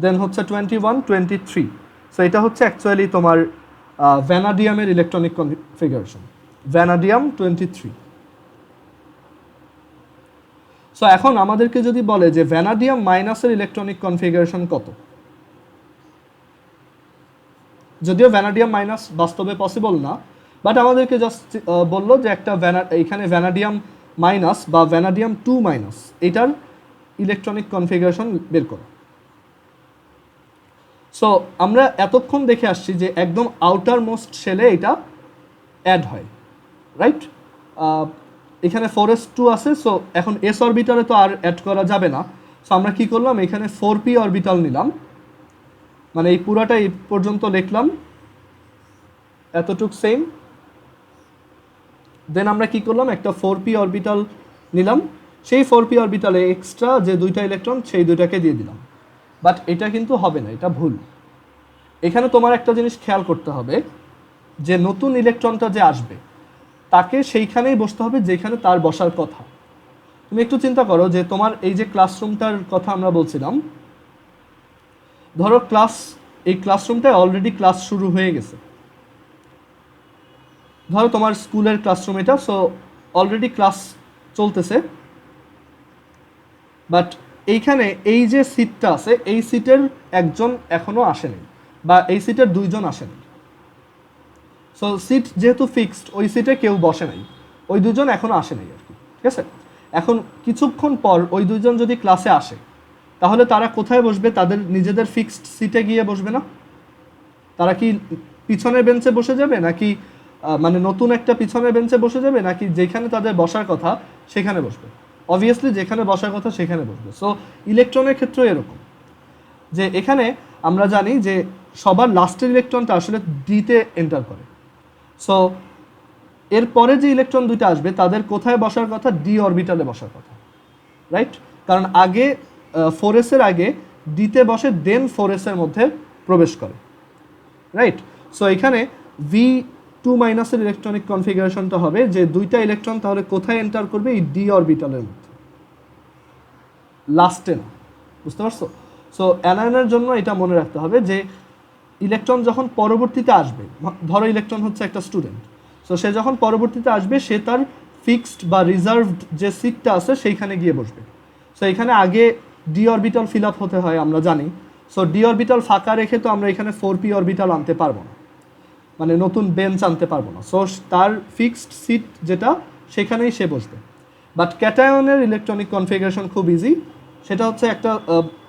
দেন হচ্ছে 21 23। সো এটা হচ্ছে অ্যাকচুয়ালি তোমার ভ্যানাডিয়ামের ইলেকট্রনিক কনফিগারেশন, ভ্যানাডিয়াম 23। সো এখন আমাদেরকে যদি বলে যে ভ্যানাডিয়াম মাইনাসের ইলেকট্রনিক কনফিগারেশন কত, যদিও ভ্যানাডিয়াম মাইনাস বাস্তবে পসিবল না, বাট আমাদেরকে জাস্ট বললো যে একটা এখানে ভ্যানাডিয়াম মাইনাস বা ভ্যানাডিয়াম 2 মাইনাস এটার ইলেকট্রনিক কনফিগারেশন বের করো। সো আমরা এতক্ষণ দেখে আসছি যে একদম আউটার মোস্ট শেলে এটা অ্যাড হয়, রাইট? এখানে 4s2 আছে, সো এখন এস অরবিটালে তো আর অ্যাড করা যাবে না। সো আমরা কি করলাম, এখানে 4p অরবিটাল নিলাম, মানে এই পুরাটা এই পর্যন্ত লিখলাম, এতটুক সেম। দেন আমরা কি করলাম, একটা 4p অরবিটাল নিলাম, সেই 4p অরবিটালে এক্সট্রা যে দুইটা ইলেকট্রন সেই দুইটাকে দিয়ে দিলাম। বাট এটা কিন্তু হবে না, এটা ভুল। এখানে তোমার একটা জিনিস খেয়াল করতে হবে যে নতুন ইলেকট্রনটা যে আসবে তাকে সেইখানেই বসতে হবে যেখানে তার বসার কথা। তুমি একটু চিন্তা করো যে তোমার এই যে ক্লাসরুমটার কথা আমরা বলছিলাম, ধরো এই ক্লাসরুমটায় অলরেডি ক্লাস শুরু হয়ে গেছে। ধরো তোমার স্কুলের ক্লাসরুম এটা, সো অলরেডি ক্লাস চলতেছে, বাট এইখানে এই যে সিটটা আছে এই সিটের একজন এখনো আসেনি বা এই সিটের দুইজন আসেনি। সো সিট যেহেতু ফিক্সড, ওই সিটে কেউ বসে নাই, ওই দুজন এখনো আসে নাই আর কি, ঠিক আছে? এখন কিছুক্ষণ পর ওই দুজন যদি ক্লাসে আসে তাহলে তারা কোথায় বসবে? তাদের নিজেদের ফিক্সড সিটে গিয়ে বসবে না? তারা কি পিছনের বেঞ্চে বসে যাবে নাকি মানে নতুন একটা পিছনের বেঞ্চে বসে যাবে, নাকি যেখানে তাদের বসার কথা সেখানে বসবে? অবভিয়াসলি যেখানে বসার কথা সেখানে বসবে। সো ইলেকট্রনের ক্ষেত্রে এরকম যে এখানে আমরা জানি যে সবার লাস্টের ইলেকট্রনটা আসলে ডিতে এন্টার করে। সো এরপরে যে ইলেকট্রন দুইটা আসবে তাদের কোথায় বসার কথা? ডি অরবিটালে বসার কথা, রাইট? কারণ আগে 4s এর আগে ডিতে বসে, দেন 4s এর মধ্যে প্রবেশ করে, রাইট? সো এখানে v2 মাইনাসের ইলেকট্রনিক কনফিগারেশনটা হবে যে দুইটা ইলেকট্রন তাহলে কোথায় এন্টার করবে? এই ডি অরবিটালের মধ্যে, লাস্টে না। বুঝতে পারছো? সো অ্যানায়নের জন্য এটা মনে রাখতে হবে যে ইলেকট্রন যখন পরবর্তীতে আসবে, ধরো ইলেকট্রন হচ্ছে একটা স্টুডেন্ট, সো সে যখন পরবর্তীতে আসবে সে তার ফিক্সড বা রিজার্ভড যে সিটটা আছে সেইখানে গিয়ে বসবে। সো এখানে আগে ডি অরবিটাল ফিল আপ হতে হয় আমরা জানি। সো ডি অরবিটাল ফাঁকা রেখে তো আমরা এখানে 4p অরবিটাল আনতে পারবো না, মানে নতুন বেঞ্চ আনতে পারবো না। সো তার ফিক্সড সিট যেটা সেখানেই সে বসবে। বাট ক্যাটায়নের ইলেকট্রনিক কনফিগারেশন খুব ইজি, সেটা হচ্ছে একটা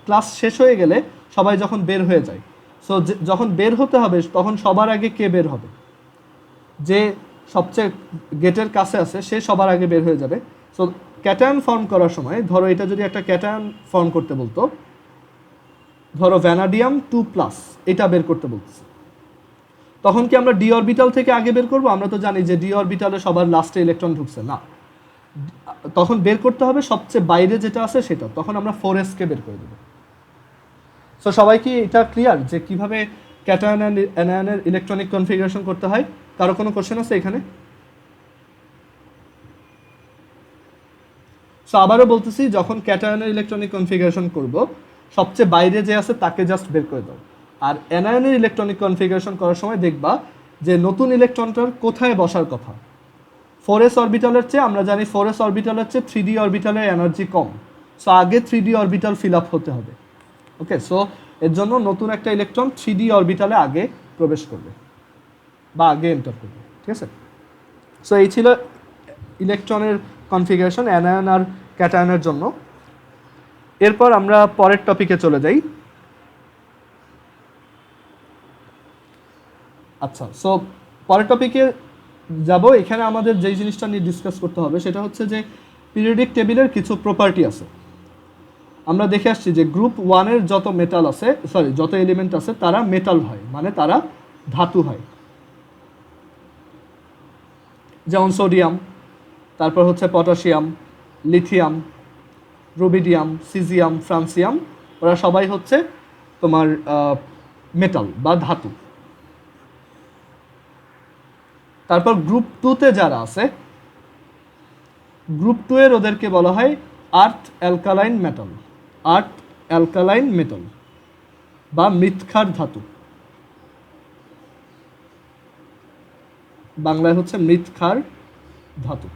ক্লাস শেষ হয়ে গেলে সবাই যখন বের হয়ে যায়, সো যখন বের হতে হবে তখন সবার আগে কে বের হবে? যে সবচেয়ে গেটের কাছে আছে সে সবার আগে বের হয়ে যাবে। সো ক্যাটায়ন ফর্ম করার সময় ধরো এটা যদি একটা ক্যাটায়ন ফর্ম করতে বলতো, ধরো ভ্যানাডিয়াম 2+, এটা বের করতে বলতেছে, তখন কি আমরা ডি অরবিটাল থেকে আগে বের করব? আমরা তো জানি যে ডি অরবিটালে সবার লাস্টে ইলেকট্রন ঢুকছে না, তখন বের করতে হবে সবচেয়ে বাইরে যেটা আছে সেটা, তখন আমরা 4s কে বের করে দেব। সো সবাই কি এটা ক্লিয়ার যে কিভাবে ক্যাটায়ন অ্যান্ড অ্যানায়নের ইলেকট্রনিক কনফিগারেশন করতে হয়? কারো কোনো কোশ্চেন আছে এখানে? সো আবারও বলতেছি, যখন ক্যাটায়নের ইলেকট্রনিক কনফিগারেশন করব সবচেয়ে বাইরে যে আছে তাকে জাস্ট বের করে দাও, আর অ্যানায়নের ইলেকট্রনিক কনফিগারেশন করার সময় দেখবা যে নতুন ইলেকট্রনটার কোথায় বসার কথা। 4s অরবিটালের চেয়ে আমরা জানি 4s অরবিটালের চেয়ে 3d অরবিটালের এনার্জি কম, সো আগে 3d অরবিটাল ফিল আপ হতে হবে। ওকে, সো এর জন্য নতুন একটা ইলেকট্রন 3d অরবিটালে আগে প্রবেশ করবে বা আগে এন্টার করবে, ঠিক আছে? সো এই ছিল ইলেকট্রনের কনফিগারেশন অ্যানায়ন আর ক্যাটায়নের জন্য। এরপর আমরা পরের টপিকে চলে যাই। আচ্ছা, সো পরের টপিকে যাব। এখানে আমাদের যেই জিনিসটা নিয়ে ডিসকাস করতে হবে সেটা হচ্ছে যে পিরিয়ডিক টেবিলের কিছু প্রপার্টি আছে। আমরা দেখে আসছি যে গ্রুপ 1-এর যত মেটাল আছে, যত এলিমেন্ট আছে তারা মেটাল হয়, মানে তারা ধাতু হয়। যেমন সোডিয়াম, তারপর হচ্ছে potassium, lithium, rubidium, caesium, francium, ওরা সবাই হচ্ছে তোমার মেটাল বা ধাতু। তারপর গ্রুপ 2-তে যারা আছে, গ্রুপ 2-এর ওদেরকে বলা হয় আর্থ অ্যালকালাইন মেটাল, আর্থ অ্যালকালাইন মেটাল বা মৃৎক্ষার ধাতু, বাংলায় হচ্ছে মৃৎক্ষার ধাতু।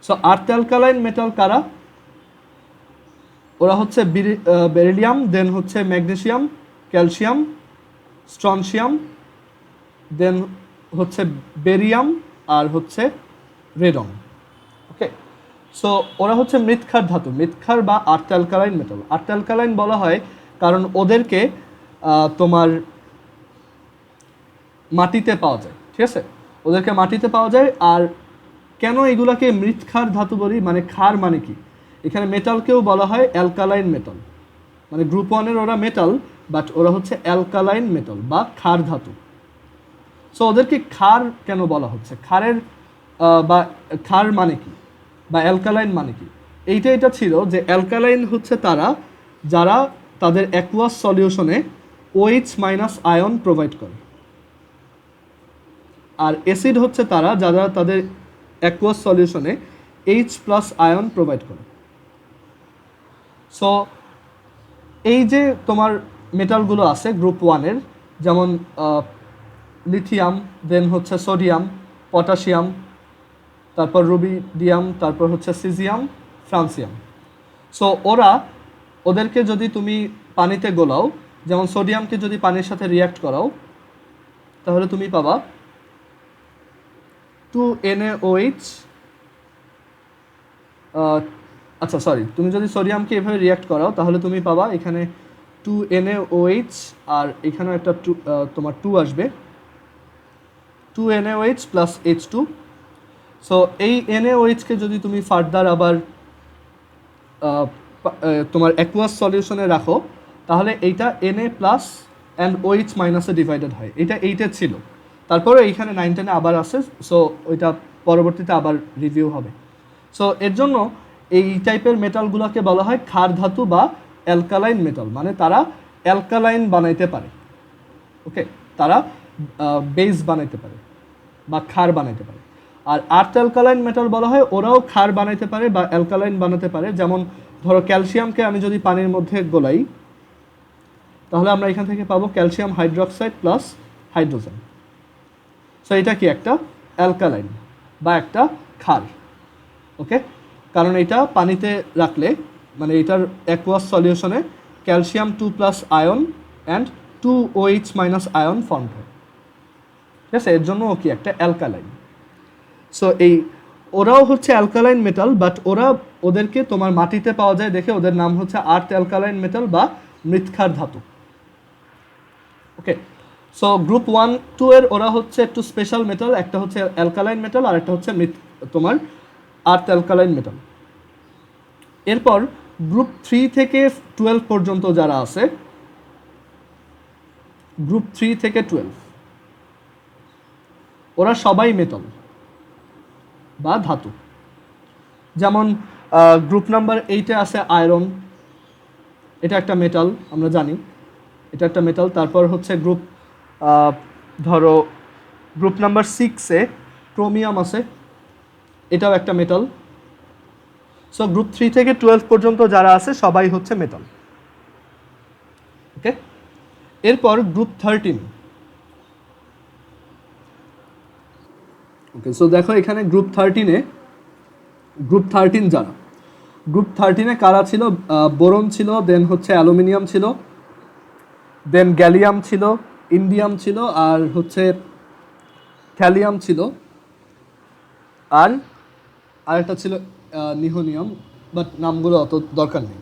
সো আর্থ অ্যালকালাইন মেটাল কারা? ওরা হচ্ছে বেরিলিয়াম, দেন হচ্ছে ম্যাগনেসিয়াম, ক্যালসিয়াম, স্ট্রনশিয়াম, দেন হচ্ছে বেরিয়াম, আর হচ্ছে রেডন। ওকে, সো ওরা হচ্ছে মৃৎক্ষার ধাতু, মৃৎক্ষার বা আর্থ অ্যালকালাইন মেটাল। আর্থ অ্যালকালাইন বলা হয় কারণ ওদেরকে তোমার মাটিতে পাওয়া যায়, ঠিক আছে? ওদেরকে মাটিতে পাওয়া যায়। আর কেন এগুলাকে মৃৎক্ষার ধাতু বলি, মানে ক্ষার মানে কি? এখানে মেটালকেও বলা হয় অ্যালকালাইন মেটাল, মানে গ্রুপ 1-এর ওরা মেটাল, বাট ওরা হচ্ছে অ্যালকালাইন মেটাল বা ক্ষার ধাতু। সো ওদেরকে ক্ষার কেন বলা হচ্ছে? ক্ষারের বা ক্ষার মানে কি বা অ্যালকালাইন মানে কি? এটা ছিল যে অ্যালকালাইন হচ্ছে তারা যারা তাদের অ্যাকুয়াস সলিউশনে OH- আয়ন প্রোভাইড করে, আর অ্যাসিড হচ্ছে তারা যারা তাদের অ্যাকুয়াস সলিউশনে H+ আয়ন প্রোভাইড করে। সো এই যে তোমার মেটালগুলো আছে গ্রুপ 1-এর, যেমন লিথিয়াম, দেন হচ্ছে সোডিয়াম, পটাশিয়াম, তারপর রুবিডিয়াম, তারপর হচ্ছে সিজিয়াম, ফ্রান্সিয়াম। সো ওদেরকে যদি তুমি পানিতে গোলাও, যেমন সোডিয়ামকে যদি পানির সাথে রিয়াক্ট করাও, তাহলে তুমি পাবা 2NaOH। আচ্ছা সরি, তুমি যদি সোডিয়ামকে এভাবে রিয়াক্ট করাও তাহলে তুমি পাবা এখানে 2NaOH, আর এখানেও একটা তোমার 2 আসবে, 2NaOH প্লাস H2। সো এই NaOH-কে যদি তুমি ফার্দার আবার তোমার অ্যাকুয়াস সলিউশনে রাখো, তাহলে এইটা Na+ অ্যান্ড OH- ডিভাইডেড হয়। এটা 8-এ ছিল, তারপরে এইখানে 9-10-এ আবার আসে। সো ওইটা পরবর্তীতে আবার রিভিউ হবে। সো এর জন্য এই টাইপের মেটালগুলোকে বলা হয় ক্ষার ধাতু বা অ্যালকালাইন মেটাল, মানে তারা অ্যালকালাইন বানাইতে পারে। ওকে, তারা বেস বানাইতে পারে বা ক্ষার বানাইতে পারে। আর আর্থ অ্যালকালাইন মেটাল বলা হয় ওরাও ক্ষার বানাইতে পারে বা অ্যালকালাইন বানাতে পারে। যেমন ধরো ক্যালসিয়ামকে আমি যদি পানির মধ্যে গোলাই, তাহলে আমরা এখান থেকে পাবো calcium hydroxide plus hydrogen. So এটা কি একটা অ্যালকালাইন বা একটা ক্ষার। ওকে, কারণ এটা পানিতে রাখলে, মানে এটার অ্যাকুয়াস সলিউশনে calcium 2+ ion and 2OH- ion form হয়, ঠিক আছে? এর জন্য ও কি একটা অ্যালকালাইন। সো ওরাও হচ্ছে অ্যালকালাইন মেটাল, বাট ওদেরকে তোমার মাটিতে পাওয়া যায় দেখে ওদের নাম হচ্ছে আর্থ অ্যালকালাইন মেটাল বা মৃৎক্ষার ধাতু। ওকে, সো গ্রুপ 1-2 এর ওরা হচ্ছে একটু স্পেশাল মেটাল, একটা হচ্ছে অ্যালকালাইন মেটাল আর একটা হচ্ছে তোমার আর্থ অ্যালকালাইন মেটাল। এরপর গ্রুপ 3 থেকে 12 পর্যন্ত যারা আছে, গ্রুপ 3 থেকে 12 ওরা সবাই মেটাল বা ধাতু। যেমন গ্রুপ নাম্বার 8-এ আছে আয়রন, এটা একটা মেটাল, আমরা জানি এটা একটা মেটাল। তারপর হচ্ছে ধরো গ্রুপ নাম্বার 6-এ ক্রোমিয়াম আছে, এটাও একটা মেটাল। সো গ্রুপ 3 থেকে 12 পর্যন্ত যারা আছে সবাই হচ্ছে মেটাল। ওকে, এরপর গ্রুপ 13। ওকে, সো দেখো এখানে গ্রুপ 13 যারা, গ্রুপ 13-এ কারা ছিল? বোরন ছিল, দেন হচ্ছে অ্যালুমিনিয়াম ছিল, দেন গ্যালিয়াম ছিল, ইন্ডিয়াম ছিল, আর হচ্ছে থ্যালিয়াম ছিল, আর আরেকটা ছিল নিহোনিয়াম, বাট নামগুলো অত দরকার নেই।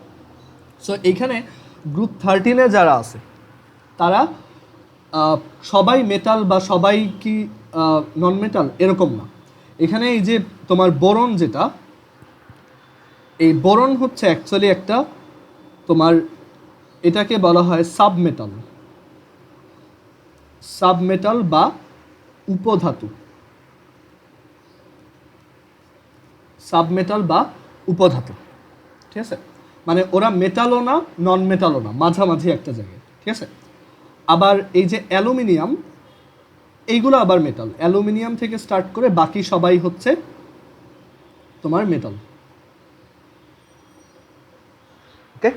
সো এইখানে গ্রুপ 13-এ যারা আছে তারা সবাই মেটাল বা সবাই কি নন মেটাল এরকম না। এখানে এই যে তোমার বোরন, যেটা এই বোরন হচ্ছে অ্যাকচুয়ালি একটা তোমার, এটাকে বলা হয় সাবমেটাল বা উপধাতু। সাবমেটাল বা উপধাতু, ঠিক আছে? মানে ওরা মেটালও না নন মেটালও না, মাঝামাঝি একটা জায়গায়, ঠিক আছে? আবার এই যে অ্যালুমিনিয়াম, এইগুলো আবার মেটাল। অ্যালুমিনিয়াম থেকে স্টার্ট করে বাকি সবাই হচ্ছে তোমার মেটাল। ওকে,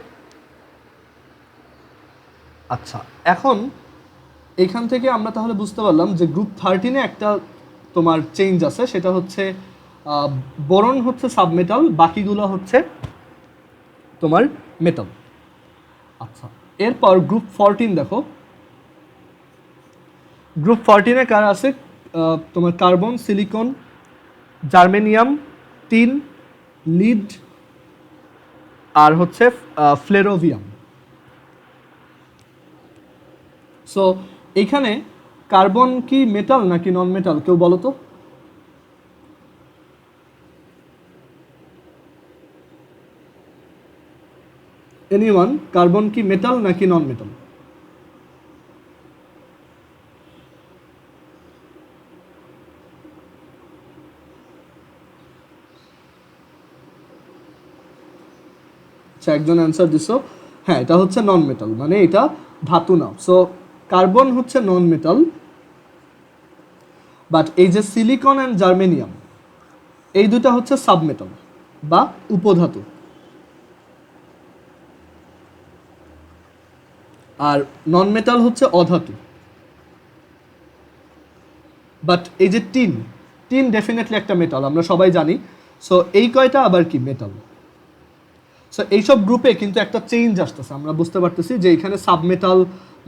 আচ্ছা, এখন এইখান থেকে আমরা তাহলে বুঝতে পারলাম যে গ্রুপ 13-এ একটা তোমার চেঞ্জ আছে, সেটা হচ্ছে বোরন হচ্ছে সাবমেটাল, বাকিগুলো হচ্ছে তোমার মেটাল। আচ্ছা, এরপর গ্রুপ 14 দেখো, গ্রুপ 14-এ কারা আছে? তোমার carbon, silicon, germanium, tin, lead আর হচ্ছে ফ্লেরোভিয়াম। সো এখানে কার্বন কি মেটাল নাকি নন মেটাল, কেউ বলো তো? এনিওয়ান, কার্বন কি মেটাল নাকি নন মেটাল? আচ্ছা, একজন অ্যান্সার দিছো, হ্যাঁ এটা হচ্ছে নন মেটাল, মানে এটা ধাতু না। সো কার্বন হচ্ছে নন মেটাল, বাট এই যে সিলিকন অ্যান্ড জার্মেনিয়াম, এই দুটা হচ্ছে সাবমেটাল বা উপধাতু। আর নন মেটাল হচ্ছে অধাতু। বাট এই যে টিন ডেফিনেটলি একটা মেটাল, আমরা সবাই জানি। সো এই কয়টা আবার কি মেটাল। সো এইসব গ্রুপে কিন্তু একটা চেঞ্জ আসতেছে, আমরা বুঝতে পারতেছি যে এখানে সাবমেটাল,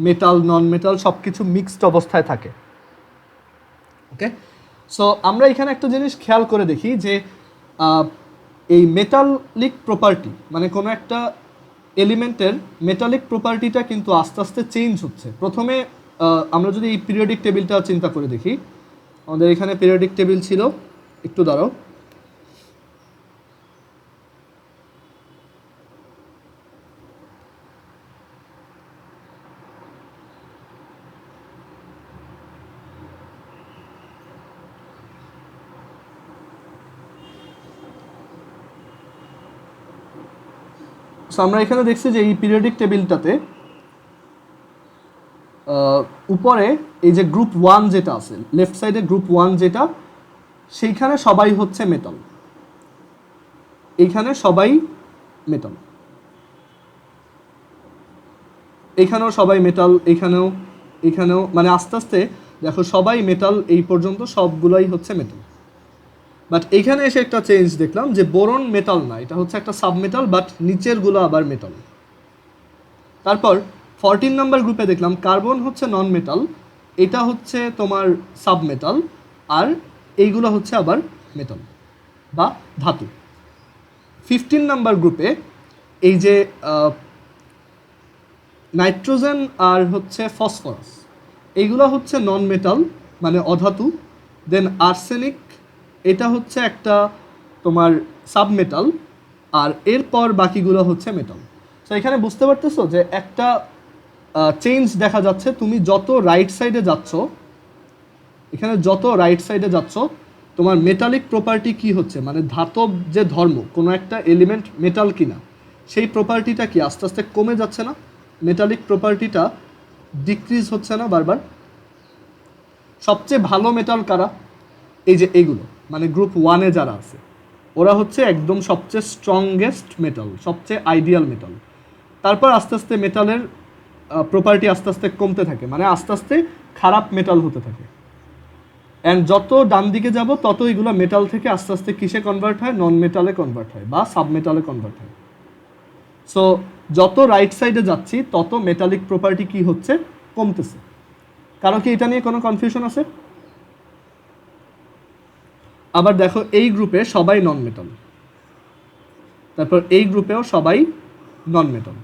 মেটাল, নন মেটাল সব কিছু মিক্সড অবস্থায় থাকে। ওকে, সো আমরা এখানে একটা জিনিস খেয়াল করে দেখি যে এই মেটালিক প্রপার্টি, মানে কোনো একটা এলিমেন্টের মেটালিক প্রপার্টিটা কিন্তু আস্তে আস্তে চেঞ্জ হচ্ছে। প্রথমে আমরা যদি এই পিরিয়ডিক টেবিলটা চিন্তা করে দেখি, আমাদের এখানে পিরিয়ডিক টেবিল ছিল, একটু দাঁড়াও। সো আমরা এখানে দেখছি যে এই পিরিয়ডিক টেবিলটাতে উপরে এই যে গ্রুপ 1 যেটা আছে, লেফট সাইডে গ্রুপ 1 যেটা, সেইখানে সবাই হচ্ছে মেটাল, এইখানে সবাই মেটাল, এখানেও সবাই মেটাল, এখানেও মানে আস্তে আস্তে দেখো সবাই মেটাল, এই পর্যন্ত সবগুলোই হচ্ছে মেটাল। বাট এখানে এসে একটা চেঞ্জ দেখলাম যে বোরন মেটাল না, এটা হচ্ছে একটা সাবমেটাল, বাট নিচেরগুলো আবার মেটাল। তারপর 14 নাম্বার গ্রুপে দেখলাম কার্বন হচ্ছে নন মেটাল, এটা হচ্ছে তোমার সাবমেটাল, আর এইগুলো হচ্ছে আবার মেটাল বা ধাতু। 15 নাম্বার গ্রুপে এই যে নাইট্রোজেন আর হচ্ছে ফসফরাস, এইগুলো হচ্ছে নন মেটাল মানে অধাতু। দেন আর্সেনিক, এটা হচ্ছে একটা তোমার সাবমেটাল, আর এরপর বাকিগুলো হচ্ছে মেটাল। তো এখানে বুঝতে পারতেছো যে একটা চেঞ্জ দেখা যাচ্ছে, তুমি যত রাইট সাইডে যাচ্ছ, এখানে যত রাইট সাইডে যাচ্ছ তোমার মেটালিক প্রপার্টি কি হচ্ছে, মানে ধাতব যে ধর্ম কোনো একটা এলিমেন্ট মেটাল কিনা সেই প্রপার্টিটা কি আস্তে আস্তে কমে যাচ্ছে না, মেটালিক প্রপার্টিটা ডিক্রিজ হচ্ছে না বারবার। সবচেয়ে ভালো মেটাল কারা, এই যে এইগুলো মানে গ্রুপ 1-এ যারা আছে ওরা হচ্ছে একদম সবচেয়ে স্ট্রংগেস্ট মেটাল, সবচেয়ে আইডিয়াল মেটাল। তারপর আস্তে আস্তে মেটালের প্রপার্টি আস্তে আস্তে কমতে থাকে, মানে আস্তে আস্তে খারাপ মেটাল হতে থাকে। অ্যান্ড যত ডান দিকে যাব তত এগুলো মেটাল থেকে আস্তে আস্তে কিসে কনভার্ট হয়, নন মেটালে কনভার্ট হয় বা সাবমেটালে কনভার্ট হয়। সো যত রাইট সাইডে যাচ্ছি তত মেটালিক প্রপার্টি কি হচ্ছে, কমতেছে। কারণ কি এটা নিয়ে কোনো কনফিউশন আছে? আবার দেখো এই গ্রুপে সবাই নন মেটাল, তারপর এই গ্রুপেও সবাই নন মেটাল।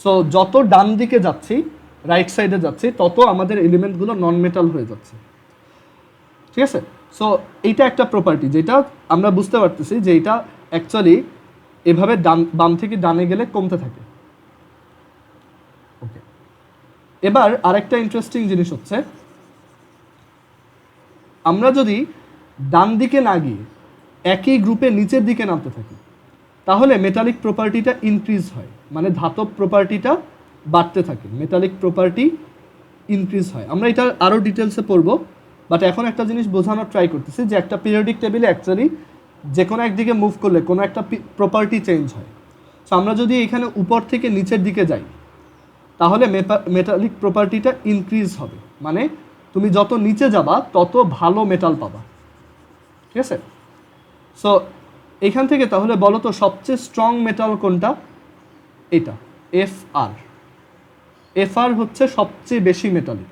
সো যত ডান দিকে যাচ্ছি, রাইট সাইডে যাচ্ছি, তত আমাদের এলিমেন্টগুলো নন মেটাল হয়ে যাচ্ছে। ঠিক আছে? সো এইটা একটা প্রপার্টি যেটা আমরা বুঝতে পারতেছি যে এটা অ্যাকচুয়ালি এভাবে বাম থেকে ডানে গেলে কমতে থাকে। ওকে, এবার আরেকটা ইন্টারেস্টিং জিনিস হচ্ছে, আমরা যদি ডান দিকে না গিয়ে একই গ্রুপে নিচের দিকে নামতে থাকি তাহলে মেটালিক প্রপার্টিটা ইনক্রিজ হয়, মানে ধাতব প্রপার্টিটা বাড়তে থাকে, মেটালিক প্রপার্টি ইনক্রিজ হয়। আমরা এটা আরও ডিটেলসে পড়বো, বাট এখন একটা জিনিস বোঝানোর ট্রাই করতেছি যে একটা পিরিয়ডিক টেবিলে অ্যাকচুয়ালি যে কোনো একদিকে মুভ করলে কোনো একটা প্রপার্টি চেঞ্জ হয়। সো আমরা যদি এখানে উপর থেকে নিচের দিকে যাই তাহলে মেটালিক প্রপার্টিটা ইনক্রিজ হবে, মানে তুমি যত নিচে যাবা তত ভালো মেটাল পাবা। ঠিক আছে? সো এখান থেকে তাহলে বলো তো সবচেয়ে স্ট্রং মেটাল কোনটা? এটা Fr। Fr হচ্ছে সবচেয়ে বেশি মেটালিক।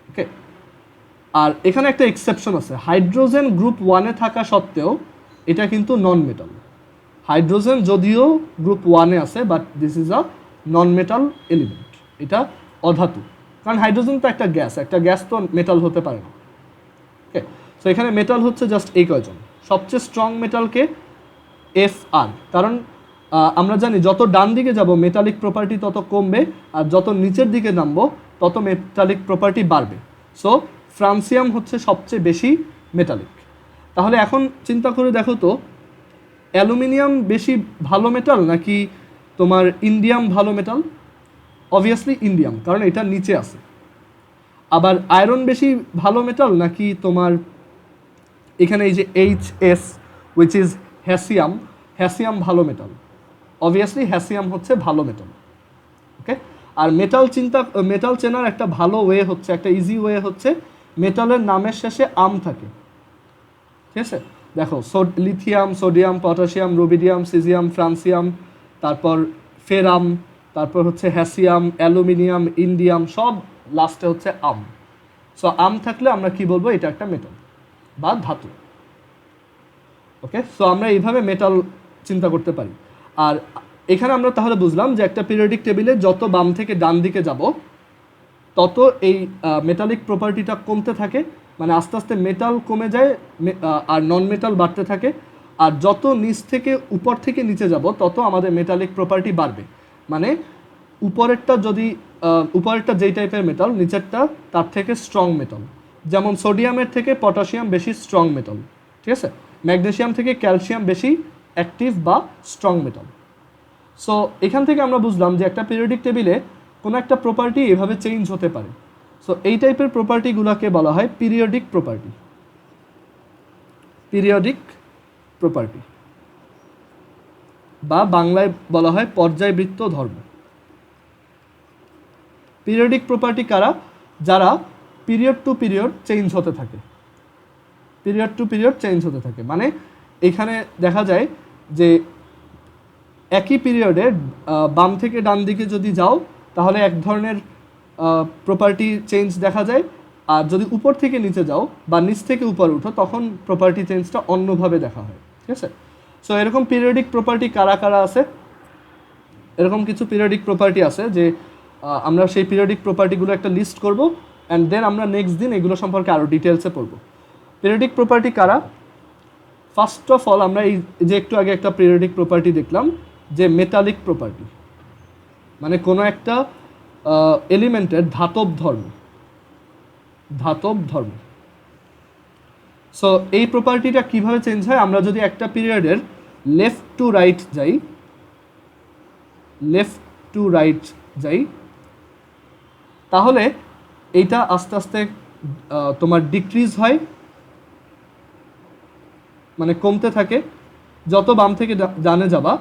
ওকে, আর এখানে একটা এক্সেপশন আছে, হাইড্রোজেন গ্রুপ 1-এ থাকা সত্ত্বেও এটা কিন্তু নন মেটাল। হাইড্রোজেন যদিও গ্রুপ 1-এ আছে but this is a non metal element, এটা অধাতু। কারণ হাইড্রোজেন তো একটা গ্যাস, একটা গ্যাস তো মেটাল হতে পারে না। ওকে, সো এখানে মেটাল হচ্ছে জাস্ট এই কয়জন। সবচেয়ে স্ট্রং মেটালকে Fr, কারণ আমরা জানি যত ডান দিকে যাব মেটালিক প্রপার্টি তত কমবে, আর যত নিচের দিকে নামবো তত মেটালিক প্রপার্টি বাড়বে। সো ফ্রান্সিয়াম হচ্ছে সবচেয়ে বেশি মেটালিক। তাহলে এখন চিন্তা করে দেখো তো, অ্যালুমিনিয়াম বেশি ভালো মেটাল নাকি তোমার ইন্ডিয়াম ভালো মেটাল? অবভিয়াসলি ইন্ডিয়াম, কারণ এটা নিচে আছে। আবার আয়রন বেশি ভালো মেটাল নাকি তোমার এখানে এই যে HS উইচ ইজ হ্যাসিয়াম, হ্যাসিয়াম ভালো মেটাল? অবভিয়াসলি হ্যাসিয়াম হচ্ছে ভালো মেটাল। ওকে, আর মেটাল চেনার একটা ভালো ওয়ে হচ্ছে, একটা ইজি ওয়ে হচ্ছে মেটালের নামের শেষে আম থাকে। ঠিক আছে? দেখো lithium, sodium, potassium, rubidium, caesium, francium, তারপর ফেরাম, তারপর হচ্ছে হ্যাসিয়াম, অ্যালুমিনিয়াম, ইন্ডিয়াম, সব লাস্টে হচ্ছে আম। সো আম থাকলে আমরা কি বলবো, এটা একটা মেটাল বা ধাতু। ওকে, সো আমরা এইভাবে মেটাল চিন্তা করতে পারি। আর এখানে আমরা তাহলে বুঝলাম যে একটা পিরিয়ডিক টেবিলে যত বাম থেকে ডান দিকে যাব তত এই মেটালিক প্রপার্টিটা কমতে থাকে, মানে আস্তে আস্তে মেটাল কমে যায় আর নন মেটাল বাড়তে থাকে। আর যত নিচ থেকে উপর থেকে নিচে যাব তত আমাদের মেটালিক প্রপার্টি বাড়বে, মানে উপরেরটা যেই টাইপের মেটাল, নিচেরটা তার থেকে স্ট্রং মেটাল। যেমন সোডিয়ামের থেকে পটাশিয়াম বেশি স্ট্রং মেটাল। ঠিক আছে? ম্যাগনেসিয়াম থেকে ক্যালসিয়াম বেশি অ্যাক্টিভ বা স্ট্রং মেটাল। সো এখান থেকে আমরা বুঝলাম যে একটা পিরিয়ডিক টেবিলে কোনো একটা প্রপার্টি এভাবে চেঞ্জ হতে পারে। সো এই টাইপের প্রপার্টিগুলোকে বলা হয় পিরিয়ডিক প্রপার্টি। পিরিয়ডিক প্রপার্টি বা বাংলায় বলা হয় পর্যায়বৃত্ত ধর্ম। পিরিয়ডিক প্রপার্টি কারা? যারা পিরিয়ড টু পিরিয়ড চেঞ্জ হতে থাকে। পিরিয়ড টু পিরিয়ড চেঞ্জ হতে থাকে মানে এখানে দেখা যায় যে একই পিরিয়ডে বাম থেকে ডান দিকে যদি যাও তাহলে এক ধরনের প্রপার্টি চেঞ্জ দেখা যায়, আর যদি উপর থেকে নিচে যাও বা নিচ থেকে উপরে উঠো তখন প্রপার্টি চেঞ্জটা অন্যভাবে দেখা হয়। ঠিক আছে? সো এরকম পিরিয়ডিক প্রপার্টি কারা কারা আছে? এরকম কিছু পিরিয়ডিক প্রপার্টি আছে যে আমরা সেই পিরিয়ডিক প্রপার্টিগুলো একটা লিস্ট করব অ্যান্ড দেন আমরা নেক্সট দিন এগুলো সম্পর্কে আরও ডিটেলসে পড়ব। পিরিয়ডিক প্রপার্টি কারা? ফার্স্ট অফ অল আমরা এই যে একটু আগে একটা পিরিয়ডিক প্রপার্টি দেখলাম যে মেটালিক প্রপার্টি, মানে কোনো একটা এলিমেন্টের ধাতব ধর্ম। সো এই প্রপার্টিটা কিভাবে চেঞ্জ হয়? আমরা যদি একটা পিরিয়ডের লেফট টু রাইট যাই তাহলে এইটা আস্তে আস্তে তোমার ডিক্রিজ হয়, মানে কমতে থাকে। যত বাম থেকে ডানে যাবা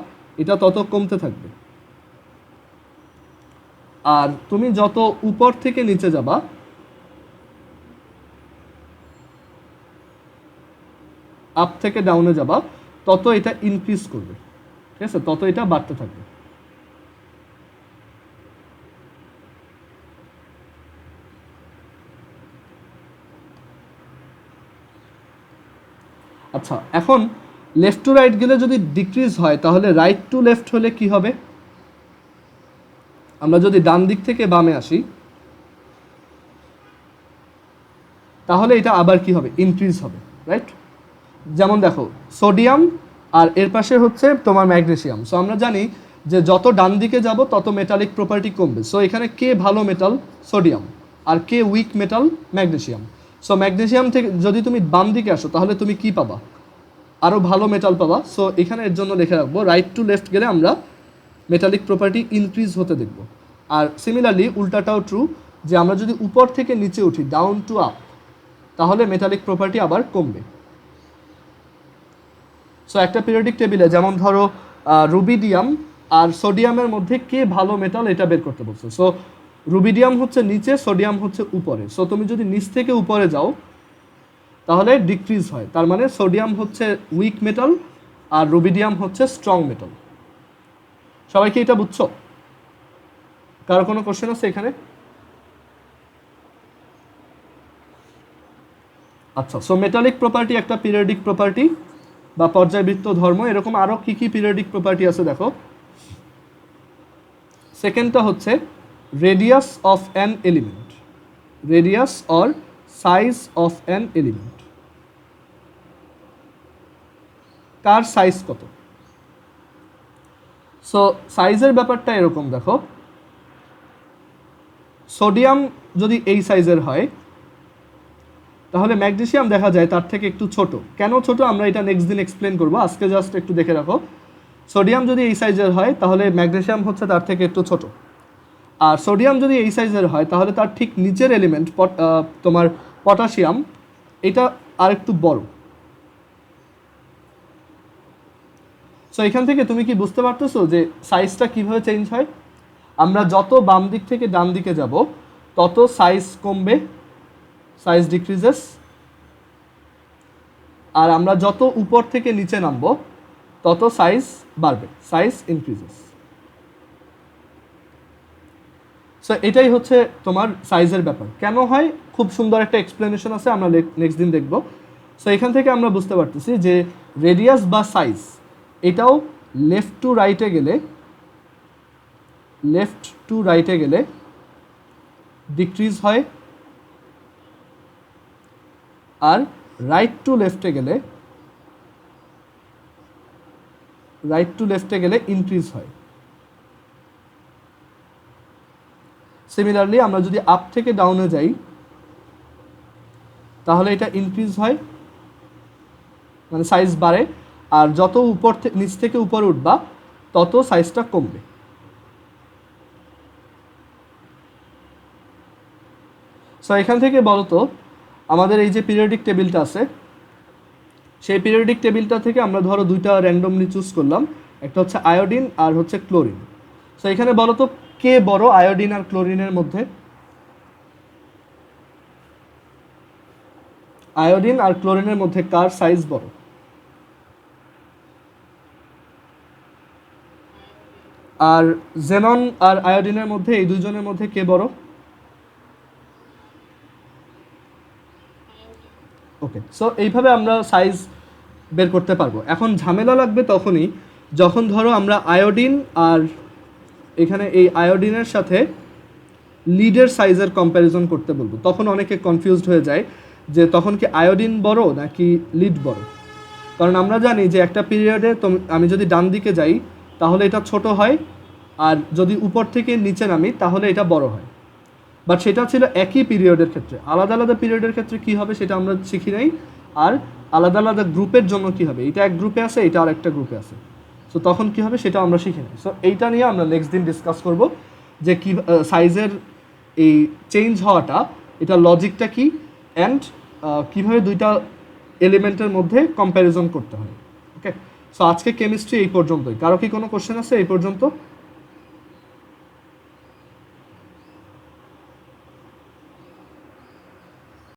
এটা তত কমতে থাকবে, আর তুমি যত উপর থেকে নিচে যাবা আপ থেকে ডাউনে যাবা তত এটা ইনক্রিজ করবে, ঠিক আছে, তত এটা বাড়তে থাকবে। আচ্ছা, এখন লেফট টু রাইট গেলে যদি ডিক্রিজ হয় তাহলে রাইট টু লেফট হলে কি হবে? আমরা যদি ডান দিক থেকে বামে আসি তাহলে এটা আবার কি হবে? ইনক্রিজ হবে, রাইট? যেমন দেখো সোডিয়াম আর এর পাশে হচ্ছে তোমার ম্যাগনেসিয়াম। সো আমরা জানি যে যত ডান দিকে যাব তত মেটালিক প্রপার্টি কমবে। সো এখানে কে ভালো মেটাল? সোডিয়াম। আর কে weak metal? Magnesium. So magnesium থেকে যদি তুমি বাম দিকে আসো তাহলে তুমি কি পাবা? আরও ভালো মেটাল পাবা। সো এখানে এর জন্য লিখে রাখবো রাইট টু লেফট গেলে আমরা মেটালিক প্রপার্টি ইনক্রিজ হতে দেখব। আর সিমিলারলি উল্টাটাও ট্রু, যে আমরা যদি উপর থেকে নিচে উঠি ডাউন টু আপ তাহলে মেটালিক প্রপার্টি আবার কমবে। সো একটা পিরিয়ডিক টেবিলে যেমন ধরো রুবিডিয়াম আর সোডিয়ামের মধ্যে কে ভালো মেটাল এটা বের করতে বলছো। সো রুবিডিয়াম হচ্ছে নিচে, সোডিয়াম হচ্ছে উপরে। সো তুমি যদি নিচ থেকে উপরে যাও তাহলে ডিক্রিজ হয়, তার মানে সোডিয়াম হচ্ছে উইক মেটাল আর রুবিডিয়াম হচ্ছে স্ট্রং মেটাল। সবাই কি এটা বুঝছো? কারো কোনো কোশ্চেন আছে এখানে? আচ্ছা, সো মেটালিক প্রপার্টি একটা পিরিয়ডিক প্রপার্টি বা পর্যায়বৃত্ত ধর্ম। এরকম আরও কি কি পিরিয়ডিক প্রপার্টি আছে দেখো। সেকেন্ডটা হচ্ছে radius of an element, radius or size of an element. Car size কত? সো সাইজের ব্যাপারটা এরকম দেখো, সোডিয়াম যদি এই সাইজের হয় তাহলে ম্যাগনেসিয়াম দেখা যায় তার থেকে একটু ছোট। কেন ছোট আমরা এটা নেক্সট দিন এক্সপ্লেন করবো, আজকে জাস্ট একটু দেখে রাখো। সোডিয়াম যদি এই সাইজের হয় তাহলে ম্যাগনেসিয়াম হচ্ছে তার থেকে একটু ছোট, আর সোডিয়াম যদি এই সাইজের হয় তাহলে তার ঠিক নিচের এলিমেন্ট তোমার পটাশিয়াম এটা আর একটু বড়। সো এখান থেকে তুমি কি বুঝতে পারতেছো যে সাইজটা কিভাবে চেঞ্জ হয়? আমরা যত বাম দিক থেকে ডান দিকে যাব তত সাইজ কমবে, সাইজ ডিক্রিজেস। আর আমরা যত উপর থেকে নিচে নামবো তত সাইজ বাড়বে, সাইজ ইনক্রিজেস। সো এটাই হচ্ছে তোমার সাইজের ব্যাপার। কেন হয় খুব সুন্দর একটা এক্সপ্লেনেশন আছে, আমরা নেক্সট দিন দেখব। সো এখান থেকে আমরা বুঝতে পারতেছি যে রেডিয়াস বা সাইজ এটাও লেফট টু রাইটে গেলে ডিক্রিজ হয়, আর রাইট টু লেফটে গেলে ইনক্রিজ হয়। সিমিলারলি আমরা যদি আপ থেকে ডাউনে যাই তাহলে এটা ইনক্রিজ হয়, মানে সাইজ বাড়ে। আর যত নিচ থেকে উপরে উঠবা তত সাইজটা কমবে। সো এখান থেকে বলো তো আমাদের এই যে পিরিয়ডিক টেবিলটা আছে সেই পিরিয়ডিক টেবিলটা থেকে আমরা ধরো দুইটা র্যান্ডমলি চুজ করলাম, একটা হচ্ছে আয়োডিন আর হচ্ছে ক্লোরিন। সো এখানে বলো তো কে বড় আয়োডিন আর ক্লোরিনের মধ্যে? আয়োডিন আর ক্লোরিনের মধ্যে কার সাইজ বড়? আর জেনন আর আয়োডিনের মধ্যে এই দুইজনের মধ্যে কে বড়? ওকে, সো এইভাবে আমরা সাইজ বের করতে পারবো। এখন ঝামেলা লাগবে তখনই যখন ধরো আমরা আয়োডিন আর এখানে এই আয়োডিনের সাথে লিডের সাইজের কম্প্যারিজন করতে বলবো, তখন অনেকে কনফিউজড হয়ে যায় যে তখন কি আয়োডিন বড় নাকি লিড বড়। কারণ আমরা জানি যে একটা পিরিয়ডে আমি যদি ডান দিকে যাই তাহলে এটা ছোট হয়, আর যদি উপর থেকে নিচে নামি তাহলে এটা বড় হয়। বাট সেটা ছিল একই পিরিয়ডের ক্ষেত্রে, আলাদা আলাদা পিরিয়ডের ক্ষেত্রে কী হবে সেটা আমরা শিখি নাই। আর আলাদা আলাদা গ্রুপের জন্য কী হবে, এটা এক গ্রুপে আছে, এটা আর একটা গ্রুপে আছে, সো তখন কী হবে সেটা আমরা শিখি নাই। সো এইটা নিয়ে আমরা নেক্সট দিন ডিসকাস করব যে কী সাইজের এই চেঞ্জ হওয়াটা, এটা লজিকটা কী, অ্যান্ড কীভাবে দুইটা এলিমেন্টের মধ্যে কম্প্যারিজন করতে হয়। ওকে, সো আজকে কেমিস্ট্রি এই পর্যন্তই। কারো কি কোনো কোশ্চেন আছে এই পর্যন্ত?